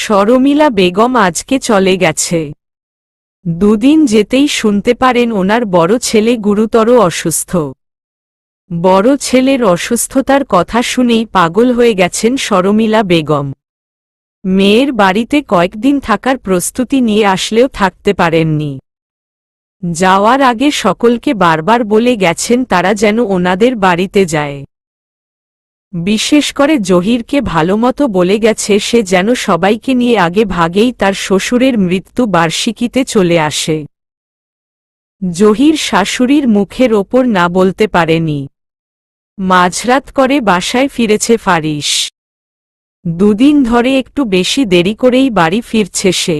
শর্মিলা বেগম আজকে চলে গেছে। দুদিন যেতেই শুনতে পারেন ওনার বড় ছেলে গুরুতর অসুস্থ। বড় ছেলের অসুস্থতার কথা শুনেই পাগল হয়ে গেছেন শর্মিলা বেগম। মেয়ের বাড়িতে কয়েকদিন থাকার প্রস্তুতি নিয়ে আসলেও থাকতে পারেননি। যাওয়ার আগে সকলকে বারবার বলে গেছেন তারা যেন ওনাদের বাড়িতে যায়। বিশেষ করে জহিরকে ভালোমতো বলে গেছে সে যেন সবাইকে নিয়ে আগে ভাগেই তার শ্বশুরের মৃত্যু বার্ষিকীতে চলে আসে। জহির শাশুড়ির মুখের ওপর না বলতে পারেনি। মাঝরাত করে বাসায় ফিরেছে ফারিস। দুদিন ধরে একটু বেশি দেরি করেই বাড়ি ফিরছে সে।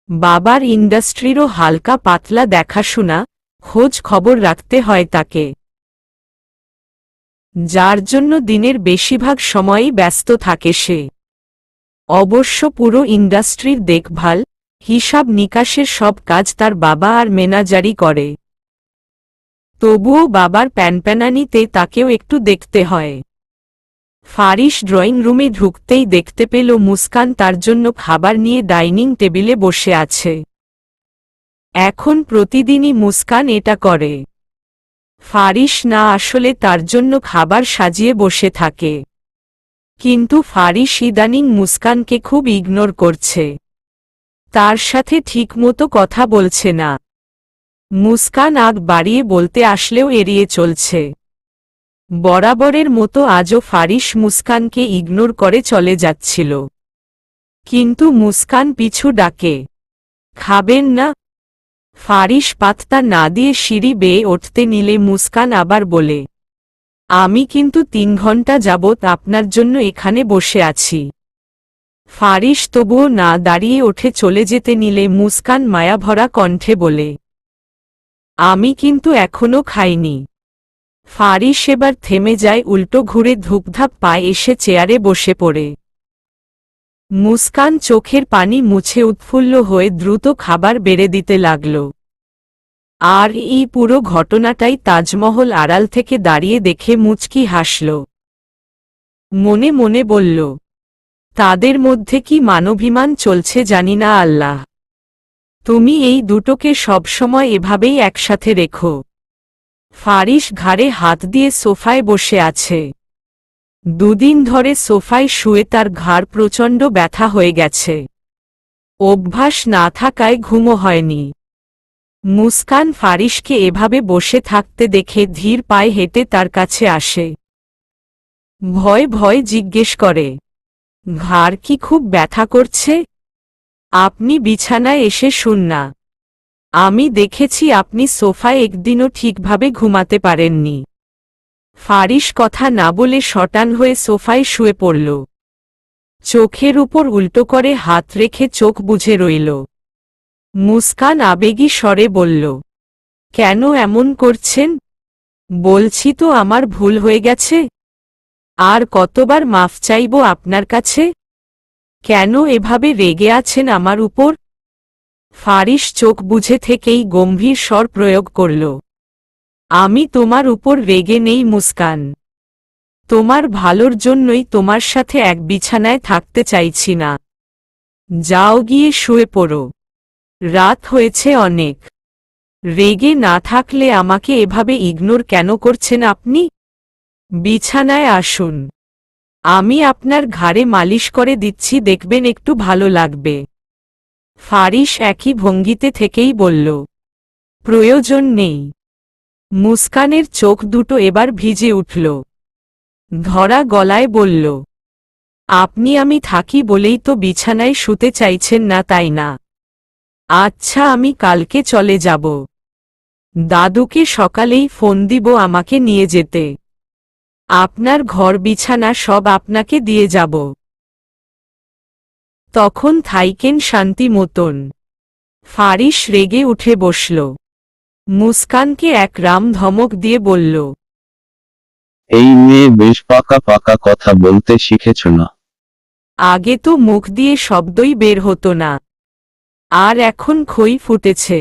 বাবার ইন্ডাস্ট্রিরও হালকা পাতলা দেখাশোনা, খোঁজ খবর রাখতে হয় তাকে, যার জন্য দিনের বেশিরভাগ সময়ই ব্যস্ত থাকে সে। অবশ্য পুরো ইন্ডাস্ট্রির দেখভাল, হিসাব নিকাশের সব কাজ তার বাবা আর ম্যানেজারই করে। তবুও বাবার প্যানপ্যানানিতে তাকেও একটু দেখতে হয়। ফারিস ড্রয়িং রুমে ঢুকতেই দেখতে পেল মুস্কান তার জন্য খাবার নিয়ে ডাইনিং টেবিলে বসে আছে। এখন প্রতিদিনই মুস্কান এটা করে। ফারিস না আসলে তার জন্য খাবার সাজিয়ে বসে থাকে, কিন্তু ফারিস ইদানিং মুস্কানকে খুব ইগনোর করছে। তার সাথে ঠিকমতো কথা বলছে না। মুস্কান আগ বাড়িয়ে বলতে আসলেও এড়িয়ে চলছে। বরাবরের মতো আজও ফারিস মুস্কানকে ইগনোর করে চলে যাচ্ছিল, কিন্তু মুস্কান পিছু ডাকে, খাবেন না? ফারিস পাত্তা না দিয়ে সিঁড়ি বেয়ে উঠতে নিলে মুস্কান আবার বলে, আমি কিন্তু 3 ঘন্টা যাবৎ আপনার জন্য এখানে বসে আছি। ফারিস তবুও না দাঁড়িয়ে ওঠে চলে যেতে নিলে মুস্কান মায়াভরা কণ্ঠে বলে, আমি কিন্তু এখনো খাইনি। ফারিস এবার থেমে যায়, উল্টো ঘুরে ধুপধাপ পায়ে এসে চেয়ারে বসে পড়ে। মুস্কান চোখের পানি মুছে উৎফুল্ল হয়ে দ্রুত খাবার বেড়ে দিতে লাগল। আর এই পুরো ঘটনাটাই তাজমহল আড়াল থেকে দাঁড়িয়ে দেখে মুচকি হাসল। মনে মনে বলল, তাদের মধ্যে কি মানবিমান চলছে জানি না আল্লাহ। তুমি এই দুটোকে সবসময় এভাবেই একসাথে রেখো। ফারিস ঘাড়ে হাত দিয়ে সোফায় বসে আছে। দুদিন ধরে সোফায় শুয়ে তার ঘাড় প্রচণ্ড ব্যথা হয়ে গেছে। অভ্যাস না থাকায় ঘুমও হয়নি। মুস্কান ফারিসকে এভাবে বসে থাকতে দেখে ধীর পায়ে হেঁটে তার কাছে আসে। ভয় ভয় জিজ্ঞেস করে, ঘাড় কি খুব ব্যথা করছে? আপনি বিছানায় এসে শুন না। আমি দেখেছি আপনি সোফায় একদিনও ঠিকভাবে ঘুমাতে পারেননি। ফারিস কথা না বলে শটান হয়ে সোফায় শুয়ে পড়ল। চোখের উপর উল্টো করে হাত রেখে চোখ বুজে রইল। মুস্কান আবেগী স্বরে বলল, কেন এমন করছেন? বলছি তো আমার ভুল হয়ে গেছে। আর কতবার মাফ চাইব আপনার কাছে? কেন এভাবে রেগে আছেন আমার উপর? ফারিস চোখ বুঝে থেকেই গম্ভীর স্বর প্রয়োগ করল, আমি তোমার উপর রেগে নেই মুস্কান। তোমার ভালোর জন্যই তোমার সাথে এক বিছানায় থাকতে চাইছি না। যাও গিয়ে শুয়ে পড়ো। রাত হয়েছে অনেক। রেগে না থাকলে আমাকে এভাবে ইগনোর কেন করছেন আপনি? বিছানায় আসুন। আমি আপনার ঘাড়ে মালিশ করে দিচ্ছি, দেখবেন একটু ভালো লাগবে। ফারিস একই ভঙ্গিতে থেকেই বলল, প্রয়োজন নেই। মুস্কানের চোখ দুটো এবার ভিজে উঠল। ধরা গলায় বলল, আপনি আমি থাকি বলেই তো বিছানায় শুতে চাইছেন না, তাই না? আচ্ছা, আমি কালকে চলে যাব। দাদুকে সকালেই ফোন দিব আমাকে নিয়ে যেতে। আপনার ঘর বিছানা সব আপনাকে দিয়ে যাব। তখন থাইকেন শান্তি মতন। ফারিস রেগে উঠে বসল। মুস্কানকে এক রাম ধমক দিয়ে বলল, এই মেয়ে বেশ পাকা পাকা কথা বলতে শিখেছ না? আগে তো মুখ দিয়ে শব্দই বের হতো না, আর এখন খই ফুটেছে।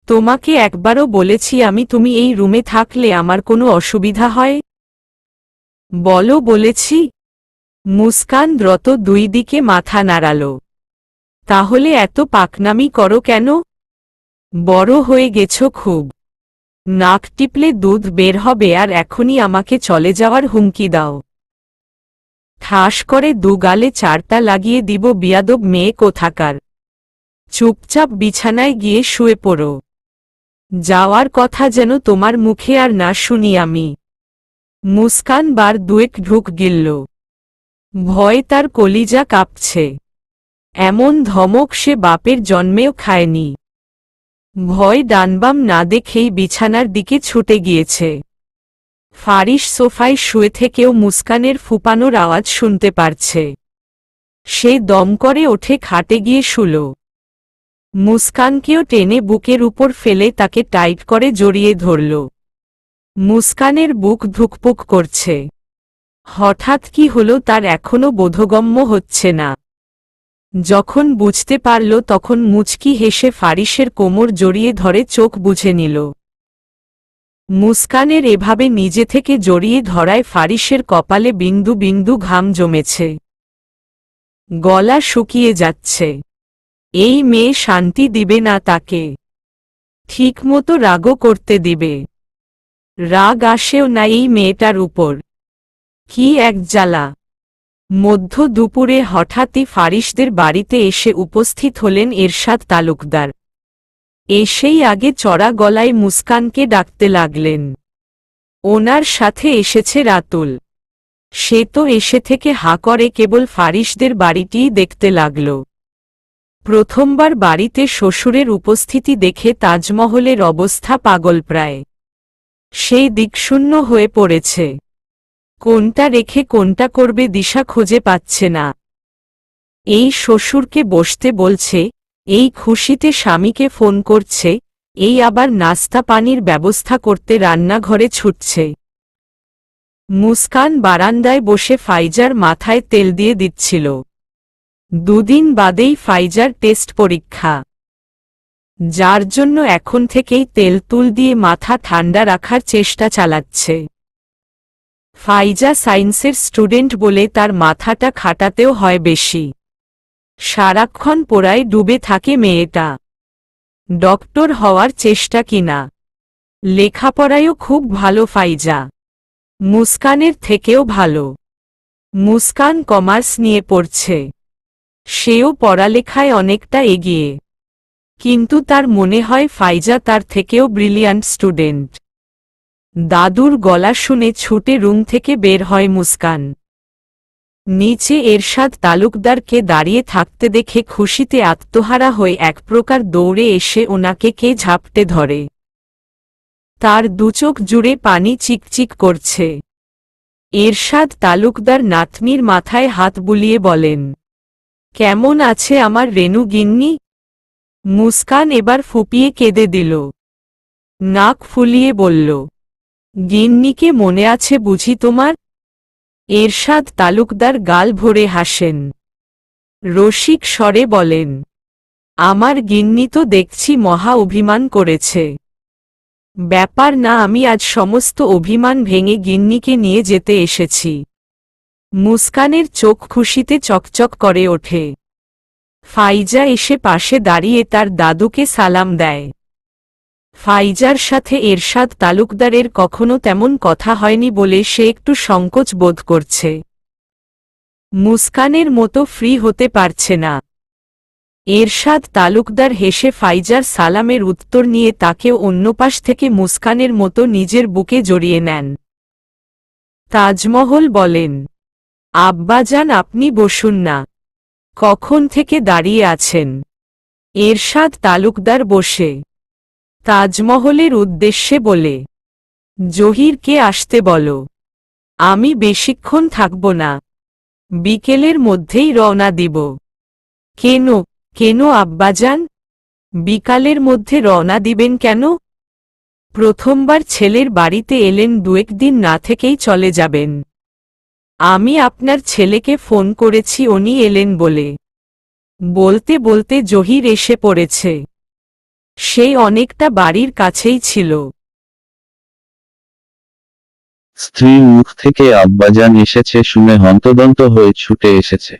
তোমাকে একবারও বলেছি আমি তুমি এই রুমে থাকলে আমার কোনো অসুবিধা হয়? বলো বলেছি? মুস্কান দ্রুত দুই দিকে মাথা নাড়াল। তাহলে এত পাকনামি করো কেন? বড় হয়ে গেছো খুব। নাক টিপলে দুধ বের হবে আর এখনই আমাকে চলে যাওয়ার হুমকি দাও। ঠাস করে দুগালে চারটা লাগিয়ে দিব বিয়াদব মেয়ে কোথাকার। চুপচাপ বিছানায় গিয়ে শুয়ে পড়ো। যাওয়ার কথা যেন তোমার মুখে আর না শুনি আমি। মুস্কান বার দুয়েক ঢুক গিলল। ভয় তার কলিজা কাঁপছে। এমন ধমক সে বাপের জন্মেও খায়নি। ভয় ডানবাম না দেখেই বিছানার দিকে ছুটে গিয়েছে। ফারিস সোফায় শুয়ে থেকেও মুস্কানের ফুপানোর আওয়াজ শুনতে পারছে। সে দম করে ওঠে খাটে গিয়ে শুল। মুস্কানকেও টেনে বুকের উপর ফেলে তাকে টাইট করে জড়িয়ে ধরল। মুস্কানের বুক ধুকপুক করছে। হঠাৎ কি হলো তার এখনো বোধগম্য হচ্ছে না। যখন বুঝতে পারল তখন মুচকি হেসে ফারিসের কোমর জড়িয়ে ধরে চোখ বুঝে নিল। মুস্কানের এভাবে নিজে থেকে জড়িয়ে ধরায় ফারিসের কপালে বিন্দু বিন্দু ঘাম জমেছে। গলা শুকিয়ে যাচ্ছে। এই মেয়ে শান্তি দিবে না তাকে। ঠিকমতো রাগও করতে দিবে। রাগ আসেও না এই মেয়েটার উপর। কি এক জ্বালা। মধ্য দুপুরে হঠাৎই ফারিসদের বাড়িতে এসে উপস্থিত হলেন এরশাদ তালুকদার। এসেই আগে চড়া গলায় মুস্কানকে ডাকতে লাগলেন। ওনার সাথে এসেছে রাতুল। সে তো এসে থেকে হা করে কেবল ফারিসদের বাড়িটিই দেখতে লাগল। প্রথমবার বাড়িতে শ্বশুরের উপস্থিতি দেখে তাজমহলের অবস্থা পাগলপ্রায়। সেই দিকশূন্য হয়ে পড়েছে। কোনটা রেখে কোনটা করবে দিশা খুঁজে পাচ্ছে না। এই শ্বশুরকে বসতে বলছে, এই খুশিতে স্বামীকে ফোন করছে, এই আবার নাস্তা পানির ব্যবস্থা করতে রান্নাঘরে ছুটছে। মুস্কান বারান্দায় বসে ফাইজার মাথায় তেল দিয়ে দিচ্ছিল। দুদিন বাদেই ফাইজার টেস্ট পরীক্ষা, যার জন্য এখন থেকেই তেল তুল দিয়ে মাথা ঠান্ডা রাখার চেষ্টা চালাচ্ছে। ফাইজা সায়েন্সের স্টুডেন্ট বলে তার মাথাটা খাটাতেও হয় বেশি। সারাক্ষণ পড়ায় ডুবে থাকে মেয়েটা। ডক্টর হওয়ার চেষ্টা কিনা। লেখাপড়ায়ও খুব ভালো ফাইজা, মুস্কানের থেকেও ভালো। মুস্কান কমার্স নিয়ে পড়ছে। সেও পড়ালেখায় অনেকটা এগিয়ে, কিন্তু তার মনে হয় ফাইজা তার থেকেও ব্রিলিয়ান্ট স্টুডেন্ট। দাদুর গলা শুনে ছুটে রুম থেকে বের হয় মুস্কান। নিচে এরশাদ তালুকদারকে দাঁড়িয়ে থাকতে দেখে খুশিতে আত্মহারা হয়ে এক প্রকার দৌড়ে এসে ওনাকে কে ঝাপটে ধরে। তার দুচোখ জুড়ে পানি চিকচিক করছে। এরশাদ তালুকদার নাতনির মাথায় হাত বুলিয়ে বলেন, কেমন আছে আমার রেনু গিন্নি? মুস্কান এবার ফুপিয়ে কেঁদে দিল। নাক ফুলিয়ে বলল, গিন্নিকে মনে আছে বুঝি তোমার? এরশাদ তালুকদার গাল ভরে হাসেন। রসিক স্বরে বলেন, আমার গিন্নি তো দেখছি মহা অভিমান করেছে। ব্যাপার না, আমি আজ সমস্ত অভিমান ভেঙে গিন্নিকে নিয়ে যেতে এসেছি। মুস্কানের চোখ খুশিতে চকচক করে ওঠে। ফাইজা এসে পাশে দাঁড়িয়ে তার দাদুকে সালাম দেয়। ফাইজার সাথে এরশাদ তালুকদারের কখনো তেমন কথা হয়নি বলে সে একটু সংকোচ বোধ করছে। মুস্কানের মতো ফ্রি হতে পারছে না। এরশাদ তালুকদার হেসে ফাইজার সালামের উত্তর নিয়ে তাকেও অন্য পাশ থেকে মুস্কানের মতো নিজের বুকে জড়িয়ে নেন। তাজমহল বলেন, আব্বাজান আপনি বসুন না, কখন থেকে দাঁড়িয়ে আছেন? এরশাদ তালুকদার বসে তাজমহলের উদ্দেশ্যে বলে, জহিরকে আসতে বলো, আমি বেশিক্ষণ থাকব না, বিকেলের মধ্যেই রওনা দিব। কেন কেন আব্বাজান? বিকালের মধ্যে রওনা দিবেন কেন? প্রথমবার ছেলের বাড়িতে এলেন, দুয়েক দিন না থেকেই চলে যাবেন। আমি আপনার ছেলেকে ফোন করেছি, উনি এলেন বলে। বলতে বলতে জহির এসে পড়েছে। সে অনেকটা বাড়ির কাছেই ছিল। স্ত্রীর মুখ থেকে আব্বাজান এসেছে শুনে হন্তদন্ত হয়ে ছুটে এসেছে।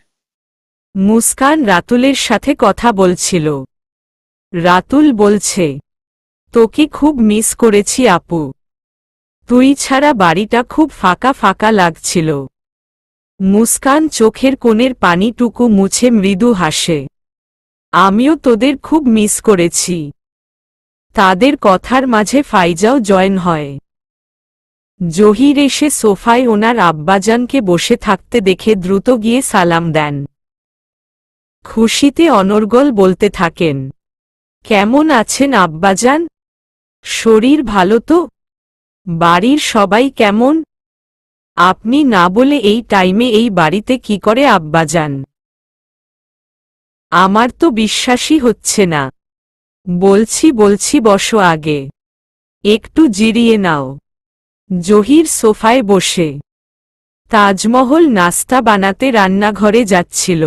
মুস্কান রাতুলের সাথে কথা বলছিল। রাতুল বলছে, তোকে খুব মিস করেছি আপু। তুই ছাড়া বাড়িটা খুব ফাঁকা ফাঁকা লাগছিল। মুস্কান চোখের কোণের পানিটুকু মুছে মৃদু হাসে। আমিও তোদের খুব মিস করেছি। তাদের কথার মাঝে ফাইজাও জয়েন হয়। জহির এসে সোফায় ওনার আব্বাজানকে বসে থাকতে দেখে দ্রুত গিয়ে সালাম দেন। খুশিতে অনর্গল বলতে থাকেন, কেমন আছেন আব্বাজান? শরীর ভালো তো? বাড়ির সবাই কেমন? আপনি না বলে এই টাইমে এই বাড়িতে কি করে আব্বাজান? আমার তো বিশ্বাসই হচ্ছে না। বলছি বসো আগে, একটু জিরিয়ে নাও। জহির সোফায় বসে তাজমহল নাস্তা বানাতে রান্নাঘরে যাচ্ছিল।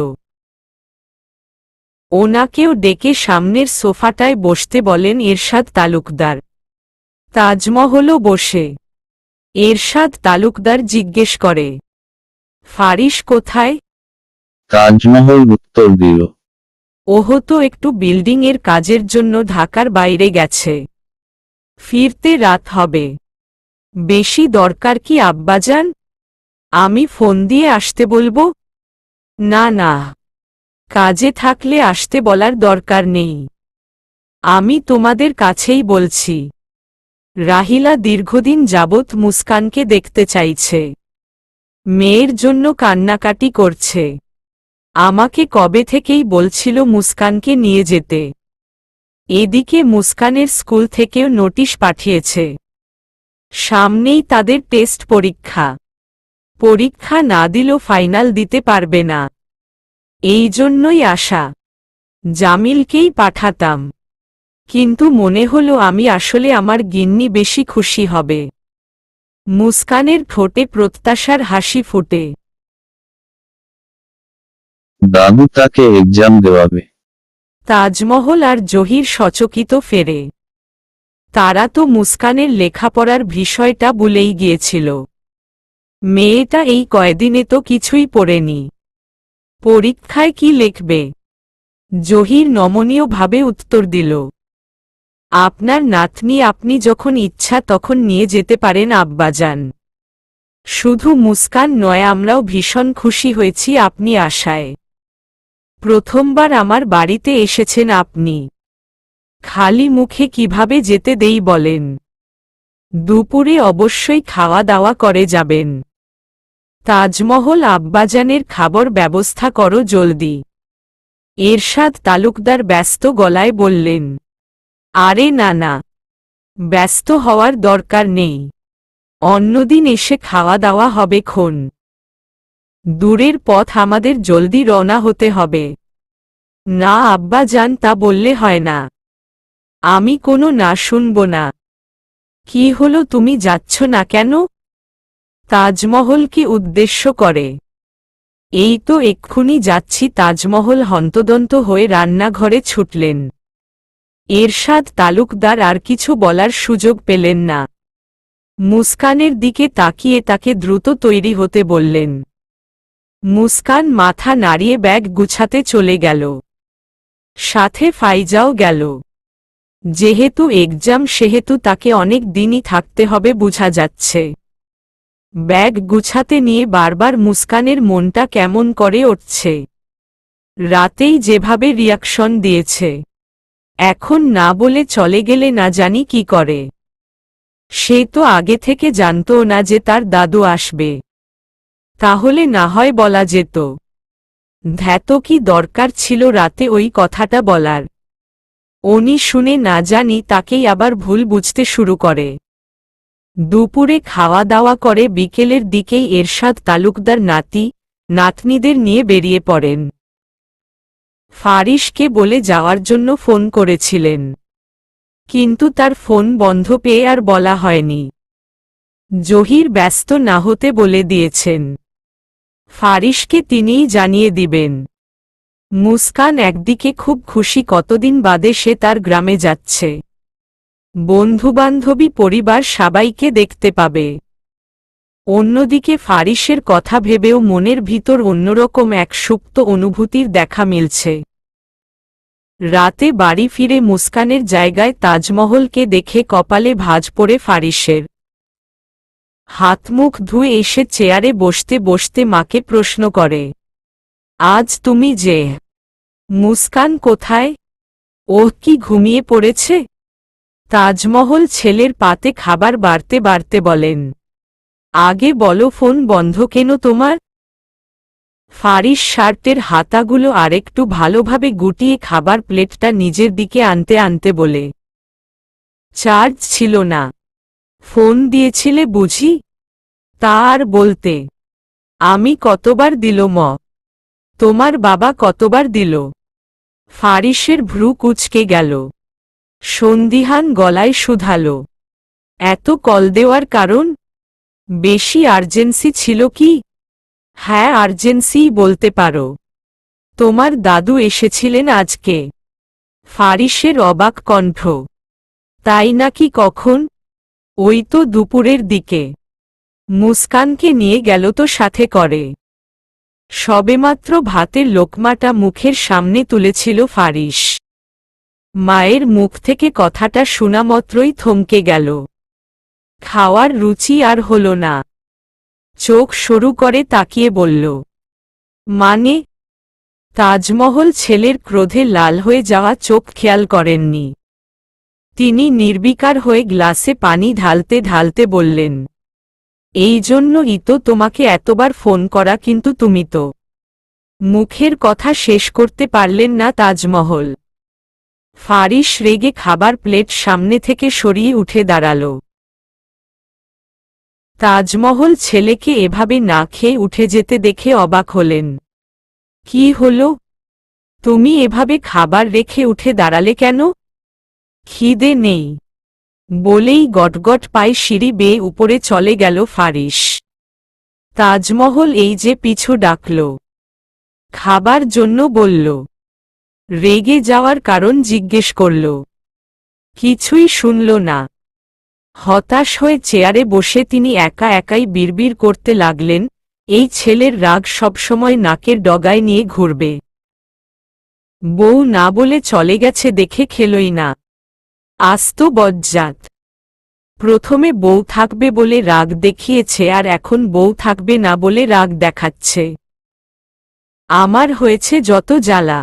ওনাকেও ডেকে সামনের সোফাটায় বসতে বলেন এরশাদ তালুকদার। তাজমহলও বসে। এরশাদ তালুকদার জিজ্ঞেস করে, ফারিস কোথায়? তাজমহল উত্তর দিল, ওহো তো একটু বিল্ডিংয়ের কাজের জন্য ঢাকার বাইরে গেছে। ফিরতে রাত হবে। বেশি দরকার কি আব্বাজান? আমি ফোন দিয়ে আসতে বলবো? না না, কাজে থাকলে আসতে বলার দরকার নেই। আমি তোমাদের কাছেই বলছি। রাহিলা দীর্ঘদিন যাবৎ মুস্কানকে দেখতে চাইছে। মেয়ের জন্য কান্নাকাটি করছে। আমাকে কবে থেকেই বলছিল মুস্কানকে নিয়ে যেতে। এদিকে মুস্কানের স্কুল থেকেও নোটিশ পাঠিয়েছে। সামনেই তাদের টেস্ট পরীক্ষা। পরীক্ষা না দিলেও ফাইনাল দিতে পারবে না। এই জন্যই আশা। জামিলকেই পাঠাতাম, কিন্তু মনে হলো আমি আসলে আমার গিন্নি বেশি খুশি হবে। মুস্কানের ঠোঁটে প্রত্যাশার হাসি ফুটে। দাদু তাকে এক্সাম দেওয়াবে। তাজমহল আর জহির সচকিত ফেরে। তারা তো মুস্কানের লেখাপড়ার বিষয়টা ভুলেই গিয়েছিল। মেয়েটা এই কয়দিনে তো কিছুই পড়েনি। পরীক্ষায় কি লিখবে? জহির নমনীয়ভাবে উত্তর দিল, আপনার নাতনি আপনি যখন ইচ্ছা তখন নিয়ে যেতে পারেন আব্বাজান। শুধু মুস্কান নয়, আমরাও ভীষণ খুশি হয়েছি আপনি আসায়। প্রথমবার আমার বাড়িতে এসেছেন আপনি। খালি মুখে কিভাবে যেতে দেই বলেন? দুপুরে অবশ্যই খাওয়া দাওয়া করে যাবেন। তাজমহল আব্বাজানের খাবার ব্যবস্থা করো জলদি। এরশাদ তালুকদার ব্যস্ত গলায় বললেন, আরে না না, ব্যস্ত হওয়ার দরকার নেই। অন্যদিন এসে খাওয়া দাওয়া হবে খন। দূরের পথ, আমাদের জলদি রওনা হতে হবে। না আব্বাজান, তা বললে হয় না। আমি কোনো না শুনব না। কি হলো, তুমি যাচ্ছ না কেন? তাজমহল কি উদ্দেশ্য করে? এই তো এক্ষুনি যাচ্ছি। তাজমহল হন্তদন্ত হয়ে রান্নাঘরে ছুটলেন। এরশাদ তালুকদার আর কিছু বলার সুযোগ পেলেন না। মুস্কানের দিকে তাকিয়ে তাকে দ্রুত তৈরি হতে বললেন। মুস্কান মাথা নাড়িয়ে ব্যাগ গুছাতে চলে গেল। সাথে ফাইজাও গেল। যেহেতু এক্সাম সেহেতু তাকে অনেক দিনই থাকতে হবে বোঝা যাচ্ছে। ব্যাগ গুছাতে নিয়ে বারবার মুস্কানের মনটা কেমন করে উঠছে। রাতেই যেভাবে রিয়াকশন দিয়েছে, এখন না বলে চলে গেলে না জানি কি করে। সে তো আগে থেকে জানতো না যে তার দাদু আসবে। তাহলে না হয় বলা যেত। ধ্যাত কি দরকার ছিল রাতে ওই কথাটা বলার? উনি শুনে না জানি তাকেই আবার ভুল বুঝতে শুরু করে। দুপুরে খাওয়া দাওয়া করে বিকেলের দিকেই এরশাদ তালুকদার নাতি নাতনিদের নিয়ে বেরিয়ে পড়েন। ফারিসকে বলে যাওয়ার জন্য ফোন করেছিলেন, কিন্তু তার ফোন বন্ধ পেয়ে আর বলা হয়নি। জহির ব্যস্ত না হতে বলে দিয়েছেন। ফারিসকে তিনিই জানিয়ে দিবেন। মুস্কান একদিকে খুব খুশি, কতদিন বাদে সে তার গ্রামে যাচ্ছে। বন্ধুবান্ধবী পরিবার সবাইকে দেখতে পাবে। অন্যদিকে ফারিসের কথা ভেবেও মনের ভিতর অন্যরকম এক সুপ্ত অনুভূতির দেখা মিলছে। রাতে বাড়ি ফিরে মুস্কানের জায়গায় তাজমহলকে দেখে কপালে ভাঁজ পড়ে ফারিসের। হাত মুখ ধুয়ে এসে চেয়ারে বসতে বসতে মাকে প্রশ্ন করে, আজ তুমি যে? মুস্কান কোথায়? ওহ, কি ঘুমিয়ে পড়েছে? তাজমহল ছেলের পাতে খাবার বাড়তে বাড়তে বলেন, আগে বলো ফোন বন্ধ কেন তোমার? ফারিস শার্টের হাতাগুলো আরেকটু ভালোভাবে গুটিয়ে খাবার প্লেটটা নিজের দিকে আনতে আনতে বলে, চার্জ ছিল না। ফোন দিয়েছিলে বুঝি? তা আর বলতে। আমি কতবার দিল তোমার বাবা কতবার দিল? ফারিসের ভ্রু কুঁচকে গেল। সন্দিহান গলায় শুধালো, এত কল দেওয়ার কারণ? বেশি আর্জেন্সি ছিল কি? হ্যাঁ, আর্জেন্সিই বলতে পারো। তোমার দাদু এসেছিলেন আজকে? ফারিসের অবাক কণ্ঠ। তাই নাকি? কখন? ওই তো দুপুরের দিকে। মুস্কানকে নিয়ে গেল তো সাথে করে। সবেমাত্র ভাতের লোকমাটা মুখের সামনে তুলেছিল ফারিস। মায়ের মুখ থেকে কথাটা শোনামাত্রই থমকে গেল। খাওয়ার রুচি আর হল না। চোখ সরু করে তাকিয়ে বলল, মানে? তাজমহল ছেলের ক্রোধে লাল হয়ে যাওয়া চোখ খেয়াল করেননি। তিনি নির্বিকার হয়ে গ্লাসে পানি ঢালতে ঢালতে বললেন, এই জন্যই তো তোমাকে এতবার ফোন করা, কিন্তু তুমি তো। মুখের কথা শেষ করতে পারলেন না তাজমহল। ফারিস রেগে খাবার প্লেট সামনে থেকে সরিয়ে উঠে দাঁড়াল। তাজমহল ছেলেকে এভাবে না খেয়ে উঠে যেতে দেখে অবাক হলেন। কি হলো? তুমি এভাবে খাবার রেখে উঠে দাঁড়ালে কেন? খিদে নেই বলেই গটগট পায়ে সিঁড়ি বেয়ে উপরে চলে গেল ফারিস। তাজমহল এই যে পিছু ডাকল, খাবার জন্য বলল, রেগে যাওয়ার কারণ জিজ্ঞেস করল, কিছুই শুনল না। হতাশ হয়ে চেয়ারে বসে তিনি একা একাই বিড়বিড় করতে লাগলেন, এই ছেলের রাগ সবসময় নাকের ডগায় নিয়ে ঘুরবে। বউ না বলে চলে গেছে দেখে খেলই না। আস্ত বজ্জাত। প্রথমে বউ থাকবে বলে রাগ দেখিয়েছে, আর এখন বউ থাকবে না বলে রাগ দেখাচ্ছে। আমার হয়েছে যত জ্বালা।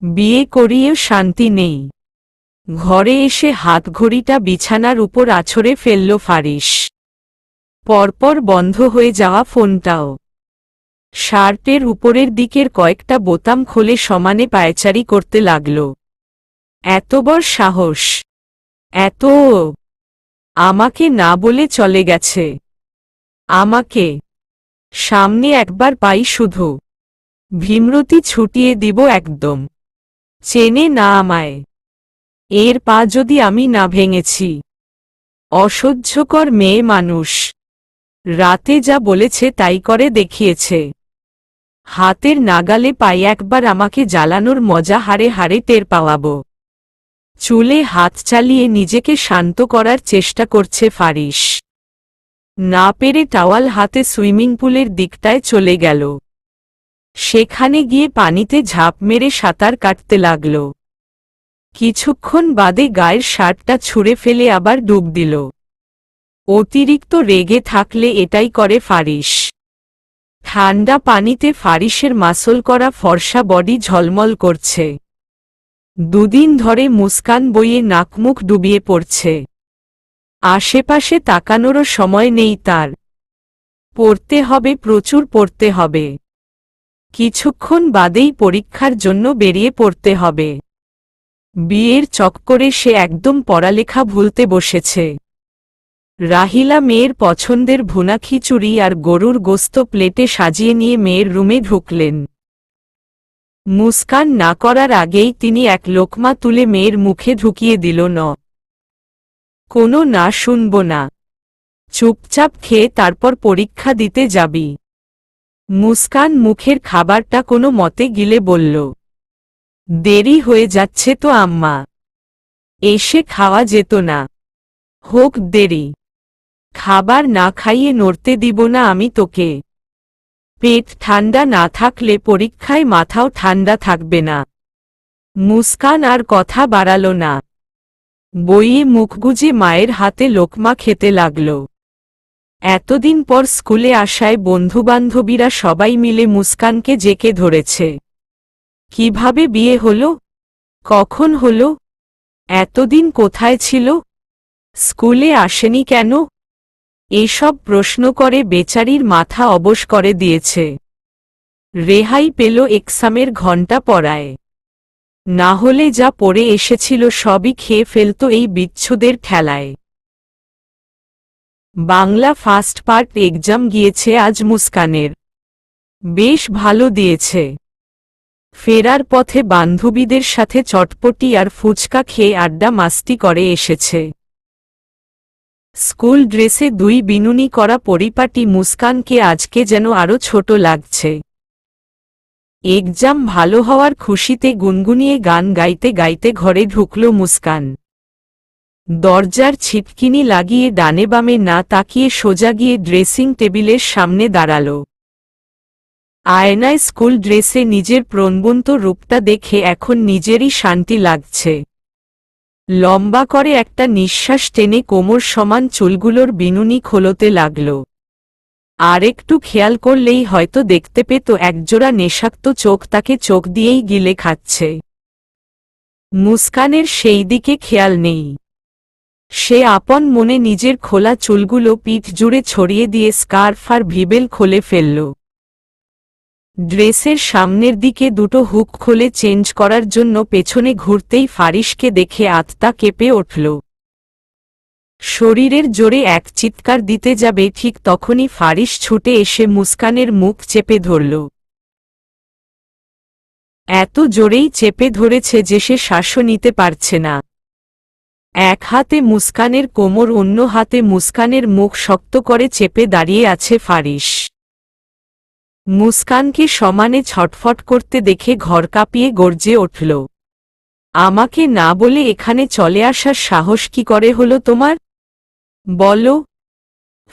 বিয়ে করিয়েও শান্তি নেই। ঘরে এসে হাতঘড়িটা বিছানার উপর আছড়ে ফেলল ফারিস। পরপর বন্ধ হয়ে যাওয়া ফোনটাও। শার্টের উপরের দিকের কয়েকটা বোতাম খুলে সমানে পায়চারি করতে লাগল। এত বড় সাহস! এত! আমাকে না বলে চলে গেছে। আমাকে সামনে একবার পাই শুধু ভীমরতি ছুটিয়ে দিব একদম। চেনে না আমায়। এর পা যদি আমি না ভেঙেছি। অসহ্যকর মেয়ে মানুষ। রাতে যা বলেছে তাই করে দেখিয়েছে। হাতের নাগালে পাই একবার আমাকে জ্বালানোর মজা হাড়ে হাড়ে টের পাওয়াবো। চুলে হাত চালিয়ে নিজেকে শান্ত করার চেষ্টা করছে ফারিস। না পেরে টাওয়াল হাতে সুইমিং পুলের দিকটায় চলে গেল। সেখানে গিয়ে পানিতে ঝাঁপ মেরে সাঁতার কাটতে লাগল। কিছুক্ষণ বাদে গায়ের শার্টটা ছুঁড়ে ফেলে আবার ডুব দিল। অতিরিক্ত রেগে থাকলে এটাই করে ফারিস। ঠান্ডা পানিতে ফারিসের মাসল করা ফর্সা বডি ঝলমল করছে। দুদিন ধরে মুস্কান বইয়ে নাকমুখ ডুবিয়ে পড়ছে। আশেপাশে তাকানোরও সময় নেই তার। পড়তে হবে, প্রচুর পড়তে হবে। কিছুক্ষণ বাদেই পরীক্ষার জন্য বেরিয়ে পড়তে হবে। বিয়ের চক্করে সে একদম পড়ালেখা ভুলতে বসেছে। রাহিলা মেয়ের পছন্দের ভুনা খিচুড়ি আর গরুর গোস্ত প্লেটে সাজিয়ে নিয়ে মেয়ের রুমে ঢুকলেন। মুস্কান না করার আগেই তিনি এক লোকমা তুলে মেয়ের মুখে ঢুকিয়ে দিল। কোনো না শুনব না। চুপচাপ খেয়ে তারপর পরীক্ষা দিতে যাবি। মুস্কান মুখের খাবারটা কোনো মতে গিলে বলল, দেরি হয়ে যাচ্ছে তো আম্মা। এসে খাওয়া যেত না? হোক দেরি। খাবার না খাইয়ে নড়তে দিব না আমি তোকে। পেট ঠান্ডা না থাকলে পরীক্ষায় মাথাও ঠান্ডা থাকবে না। মুস্কান আর কথা বাড়াল না। বইয়ে মুখ গুজে মায়ের হাতে লোকমা খেতে লাগল। এতদিন পর স্কুলে আসায় বন্ধুবান্ধবীরা সবাই মিলে মুস্কানকে জেকে ধরেছে। কিভাবে বিয়ে হলো? কখন হলো? এতদিন কোথায় ছিল? স্কুলে আসেনি কেন? এসব প্রশ্ন করে বেচারির মাথা অবশ করে দিয়েছে। রেহাই পেল এক্সামের ঘণ্টা পড়ায়। না হলে যা পড়ে এসেছিল সবই খেয়ে ফেলত এই বিচ্ছুদের ঠেলায়। বাংলা ফার্স্ট পার্ট এক্সাম গিয়েছে আজ মুস্কানের। বেশ ভালো দিয়েছে। ফেরার পথে বান্ধবীদের সাথে চটপটি আর ফুচকা খেয়ে আড্ডা মাস্তি করে এসেছে। স্কুল ড্রেসে দুই বিনুনি করা পরিপাটি মুস্কানকে আজকে যেন আরো ছোট লাগছে। এক্সাম ভালো হওয়ার খুশিতে গুনগুনিয়ে গান গাইতে গাইতে ঘরে ঢুকল মুস্কান। দরজার ছিটকিনি লাগিয়ে ডানে বামে না তাকিয়ে সোজা গিয়ে ড্রেসিং টেবিলের সামনে দাঁড়াল। আয়নায় স্কুল ড্রেসে নিজের প্রাণবন্ত রূপটা দেখে এখন নিজেরই শান্তি লাগছে। লম্বা করে একটা নিঃশ্বাস টেনে কোমর সমান চুলগুলোর বিনুনি খোলতে লাগল। আর একটু খেয়াল করলেই হয়তো দেখতে পেত একজোড়া নেশাক্ত চোখ তাকে চোখ দিয়েই গিলে খাচ্ছে। মুস্কানের সেই দিকে খেয়াল নেই। সে আপন মনে নিজের খোলা চুলগুলো পিঠ জুড়ে ছড়িয়ে দিয়ে স্কার্ফ আর ভিবেল খুলে ফেলল। ড্রেসের সামনের দিকে দুটো হুক খুলে চেঞ্জ করার জন্য পেছনে ঘুরতেই ফারিসকে দেখে আত্মা কেঁপে উঠল। শরীরের জোরে এক চিৎকার দিতে যাবে ঠিক তখনই ফারিস ছুটে এসে মুস্কানের মুখ চেপে ধরল। এত জোরেই চেপে ধরেছে যে সে শ্বাসও নিতে পারছে না। এক হাতে মুস্কানের কোমর, অন্য হাতে মুস্কানের মুখ শক্ত করে চেপে দাঁড়িয়ে আছে ফারিস। মুস্কানকে সমানে ছটফট করতে দেখে ঘর কাঁপিয়ে গর্জে উঠল। আমাকে না বলে এখানে চলে আসার সাহস কি করে হলো তোমার? বলো।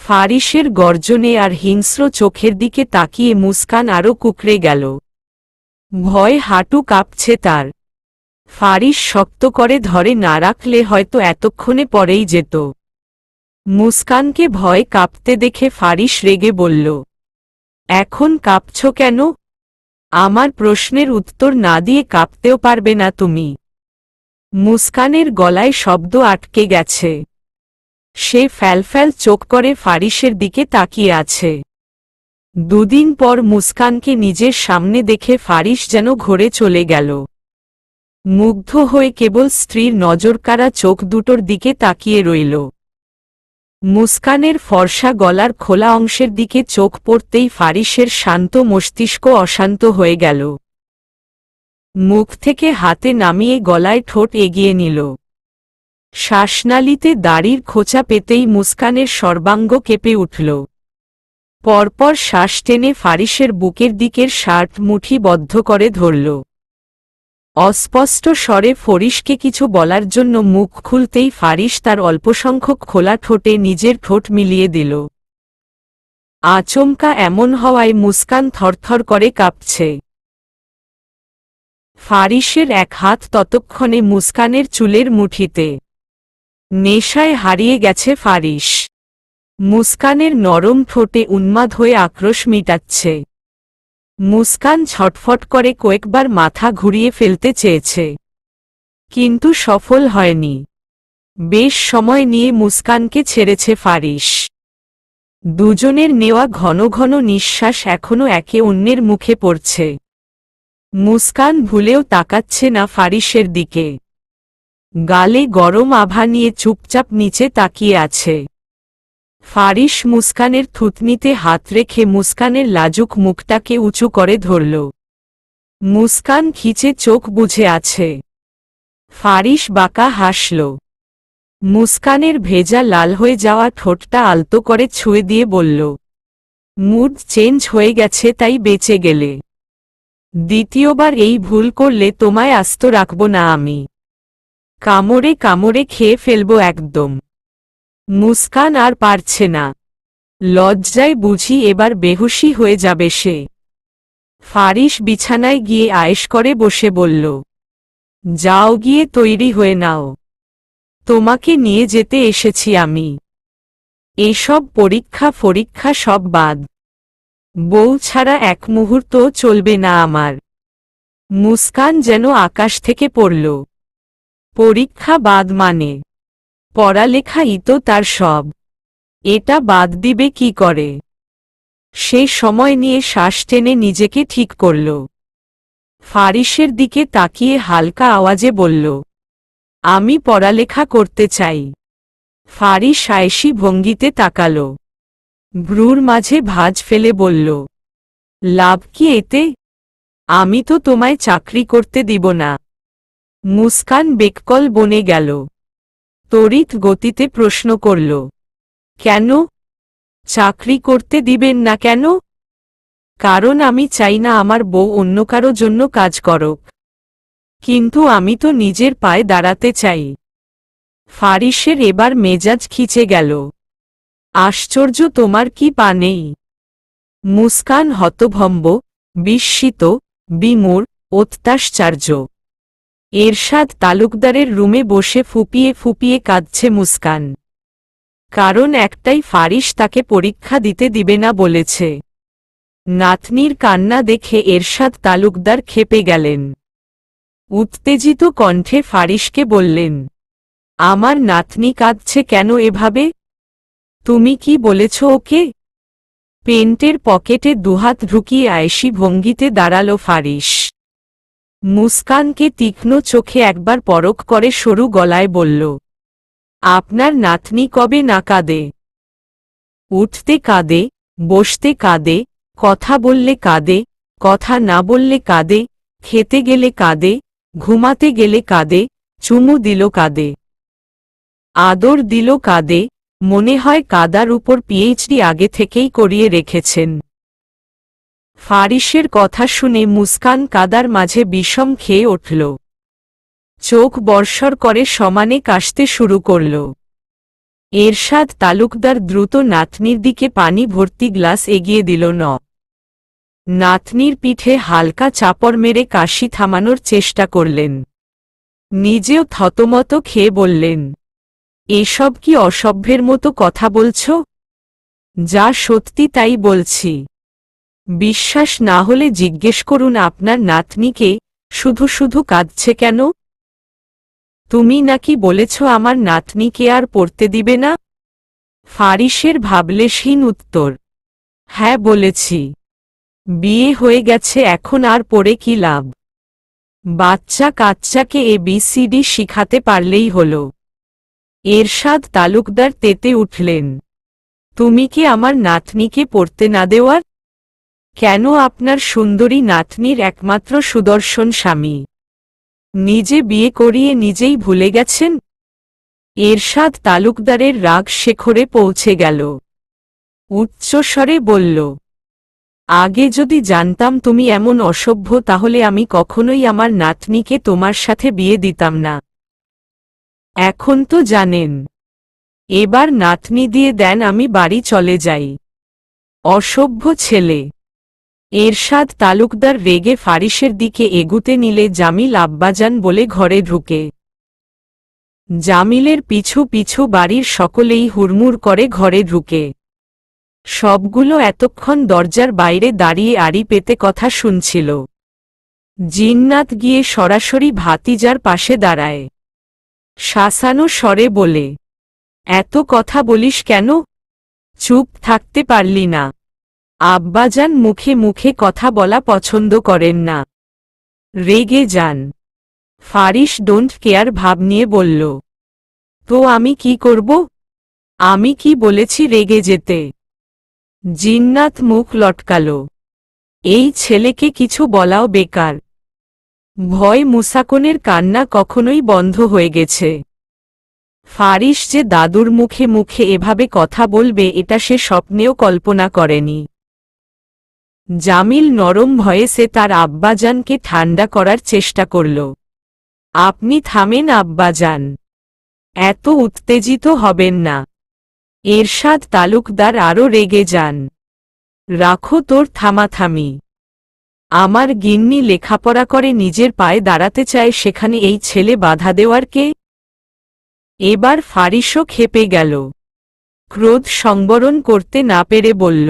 ফারিসের গর্জনে আর হিংস্র চোখের দিকে তাকিয়ে মুস্কান আরও কুঁকড়ে গেল। ভয় হাঁটু কাঁপছে তার। ফারিস শক্ত করে ধরে না রাখলে হয়তো এতক্ষণে পরেই যেত। মুস্কানকে ভয় কাঁপতে দেখে ফারিস রেগে বলল, এখন কাঁপছ কেন? আমার প্রশ্নের উত্তর না দিয়ে কাঁপতেও পারবে না তুমি? মুস্কানের গলায় শব্দ আটকে গেছে। সে ফ্যালফ্যাল চোখ করে ফারিসের দিকে তাকিয়ে আছে। দুদিন পর মুস্কানকে নিজের সামনে দেখে ফারিস যেন ঘরে চলে গেল। মুগ্ধ হয়ে কেবল স্ত্রীর নজরকাড়া চোখ দুটোর দিকে তাকিয়ে রইল। মুস্কানের ফর্সা গলার খোলা অংশের দিকে চোখ পড়তেই ফারিসের শান্ত মস্তিষ্ক অশান্ত হয়ে গেল। মুখ থেকে হাতে নামিয়ে গলায় ঠোঁট এগিয়ে নিল। শ্বাসনালীতে দাড়ির খোঁচা পেতেই মুস্কানের সর্বাঙ্গ কেঁপে উঠল। পরপর শ্বাস টেনে ফারিসের বুকের দিকের শার্ট মুঠি বদ্ধ করে ধরল। অস্পষ্ট স্বরে ফরিসকে কিছু বলার জন্য মুখ খুলতেই ফারিস তার অল্পসংখ্যক খোলা ঠোঁটে নিজের ঠোঁট মিলিয়ে দিল। আচমকা এমন হওয়ায় মুস্কান থরথর করে কাঁপছে। ফারিসের এক হাত ততক্ষণে মুস্কানের চুলের মুঠিতে। নেশায় হারিয়ে গেছে ফারিস। মুস্কানের নরম ঠোঁটে উন্মাদ হয়ে আক্রোশ মিটাচ্ছে। মুস্কান ছটফট করে কয়েকবার মাথা ঘুরিয়ে ফেলতে চেয়েছে, কিন্তু সফল হয়নি। বেশ সময় নিয়ে মুস্কানকে ছেড়েছে ফারিস। দুজনের নেওয়া ঘন ঘন নিঃশ্বাস এখনো একে অন্যের মুখে পড়ছে। মুস্কান ভুলেও তাকাচ্ছে না ফারিসের দিকে। গালে গরম আভা নিয়ে চুপচাপ নিচে তাকিয়ে আছে। ফারিস মুস্কানের থুতনিতে হাত রেখে মুস্কানের লাজুক মুখটাকে উঁচু করে ধরল। মুস্কান খিচে চোখ বুজে আছে। ফারিস বাঁকা হাসল। মুস্কানের ভেজা লাল হয়ে যাওয়া ঠোঁটটা আলতো করে ছুঁয়ে দিয়ে বলল, মুড চেঞ্জ হয়ে গেছে তাই বেঁচে গেলে। দ্বিতীয়বার এই ভুল করলে তোমায় আস্ত রাখব না আমি। কামড়ে কামড়ে খেয়ে ফেলব একদম। মুস্কান আর পারছে না। লজ্জায় বুঝি এবার বেহুশি হয়ে যাবে সে। ফারিস বিছানায় গিয়ে আয়েশ করে বসে বলল, যাও গিয়ে তৈরি হয়ে নাও, তোমাকে নিয়ে যেতে এসেছি আমি। এসব পরীক্ষা সব বাদ। বউ ছাড়া এক মুহূর্তও চলবে না আমার। মুস্কান যেন আকাশ থেকে পড়ল। পরীক্ষা বাদ মানে? পড়ালেখাই তো তার সব, এটা বাদ দিবে কি করে? সে সময় নিয়ে শ্বাস টেনে নিজেকে ঠিক করল। ফারিসের দিকে তাকিয়ে হালকা আওয়াজে বলল, আমি পড়ালেখা করতে চাই। ফারিস আয়েশি ভঙ্গিতে তাকাল। ভ্রুর মাঝে ভাঁজ ফেলে বলল, লাভ কি এতে? আমি তো তোমায় চাকরি করতে দিব না। মুস্কান বেককল বনে গেল। তড়িৎ গতিতে প্রশ্ন করল, কেন? চাকরি করতে দিবেন না কেন? কারণ আমি চাই না আমার বউ অন্য কারো জন্য কাজ করুক। কিন্তু আমি তো নিজের পায়ে দাঁড়াতে চাই। ফারিসের এবার মেজাজ খিচে গেল। আশ্চর্য, তোমার কি পা নেই? মুস্কান হতভম্ব, বিস্মিত, বিমূঢ়, অত্যাশ্চর্য। এরশাদ তালুকদারের রুমে বসে ফুপিয়ে ফুপিয়ে কাঁদছে মুস্কান। কারণ একটাই, ফারিস তাকে পরীক্ষা দিতে দিবে না বলেছে। নাতনির কান্না দেখে এরশাদ তালুকদার ক্ষেপে গেলেন। উত্তেজিত কণ্ঠে ফারিসকে বললেন, আমার নাতনি কাঁদছে কেন এভাবে? তুমি কি বলেছ ওকে? পেন্টের পকেটে দুহাত ঢুকিয়ে আয়েশি ভঙ্গিতে দাঁড়াল ফারিস। মুস্কানকে তীক্ষ্ণ চোখে একবার পরখ করে সরু গলায় বলল, আপনার নাতনি কবে না কাঁদে? উঠতে কাঁদে, বসতে কাঁদে, কথা বললে কাঁদে, কথা না বললে কাঁদে, খেতে গেলে কাঁদে, ঘুমাতে গেলে কাঁদে, চুমু দিল কাঁদে, আদর দিল কাঁদে, মনে হয় কাদার উপর পিএইচডি আগে থেকেই করিয়ে রেখেছেন। ফারিসের কথা শুনে মুস্কান কাদার মাঝে বিষম খেয়ে উঠল। চোখ বর্ষর করে সমানে কাশতে শুরু করল। এরশাদ তালুকদার দ্রুত নাতনির দিকে পানি ভর্তি গ্লাস এগিয়ে দিল। নাতনির পিঠে হালকা চাপড় মেরে কাশি থামানোর চেষ্টা করলেন। নিজেও থতমত খেয়ে বললেন, এসব কি অসভ্যের মতো কথা বলছ? যা সত্যি তাই বলছি। বিশ্বাস না হলে জিজ্ঞেস করুন আপনার নাতনিকে, শুধু শুধু কাঁদছে কেন? তুমি নাকি বলেছ আমার নাতনিকে আর পড়তে দিবে না? ফারিসের ভাবলেশহীন উত্তর, হ্যাঁ বলেছি। বিয়ে হয়ে গেছে, এখন আর পড়ে কি লাভ? বাচ্চা কাচ্চাকে ABCD শিখাতে পারলেই হল। এরশাদ তালুকদার তেতে উঠলেন, তুমি কি আমার নাতনিকে পড়তে না দেওয়ার? কেন? আপনার সুন্দরী নাতনির একমাত্র সুদর্শন স্বামী নিজে বিয়ে করিয়ে নিজেই ভুলে গেছেন? এরশাদ তালুকদারের রাগ শেখরে পৌঁছে গেল। উচ্চস্বরে বলল, আগে যদি জানতাম তুমি এমন অসভ্য তাহলে আমি কখনোই আমার নাতনিকে তোমার সাথে বিয়ে দিতাম না। এখন তো জানেন, এবার নাতনি দিয়ে দেন, আমি বাড়ি চলে যাই। অসভ্য ছেলে। এরশাদ তালুকদার রেগে ফারিসের দিকে এগুতে নিলে জামিল আব্বাজান বলে ঘরে ঢুকে। জামিলের পিছু পিছু বাড়ির সকলেই হুড়মুড় করে ঘরে ঢুকে। সবগুলো এতক্ষণ দরজার বাইরে দাঁড়িয়ে আড়ি পেতে কথা শুনছিল। জিন্নাত গিয়ে সরাসরি ভাতিজার পাশে দাঁড়ায়। শাসানো স্বরে বলে, এত কথা বলিস কেন? চুপ থাকতে পারলি না? আব্বাজান মুখে মুখে কথা বলা পছন্দ করেন না, রেগে যান। ফারিস ডোন্ট কেয়ার ভাব নিয়ে বলল, তো আমি কি করব? আমি কি বলেছি রেগে যেতে? জিন্নাত মুখ লটকাল। এই ছেলেকে কিছু বলাও বেকার। ভয় মুসাকনের কান্না কখনোই বন্ধ হয়ে গেছে। ফারিস যে দাদুর মুখে মুখে এভাবে কথা বলবে এটা সে স্বপ্নেও কল্পনা করেনি। জামিল নরম ভয়েসে তার আব্বাজানকে ঠান্ডা করার চেষ্টা করল। আপনি থামেন আব্বাজান, এত উত্তেজিত হবেন না। এরশাদ তালুকদার আরও রেগে যান। রাখো তোর থামাথামি। আমার গিন্নি লেখাপড়া করে নিজের পায়ে দাঁড়াতে চায়, সেখানে এই ছেলে বাধা দেওয়ার কে? এবার ফারিসও ক্ষেপে গেল। ক্রোধ সংবরণ করতে না পেরে বলল,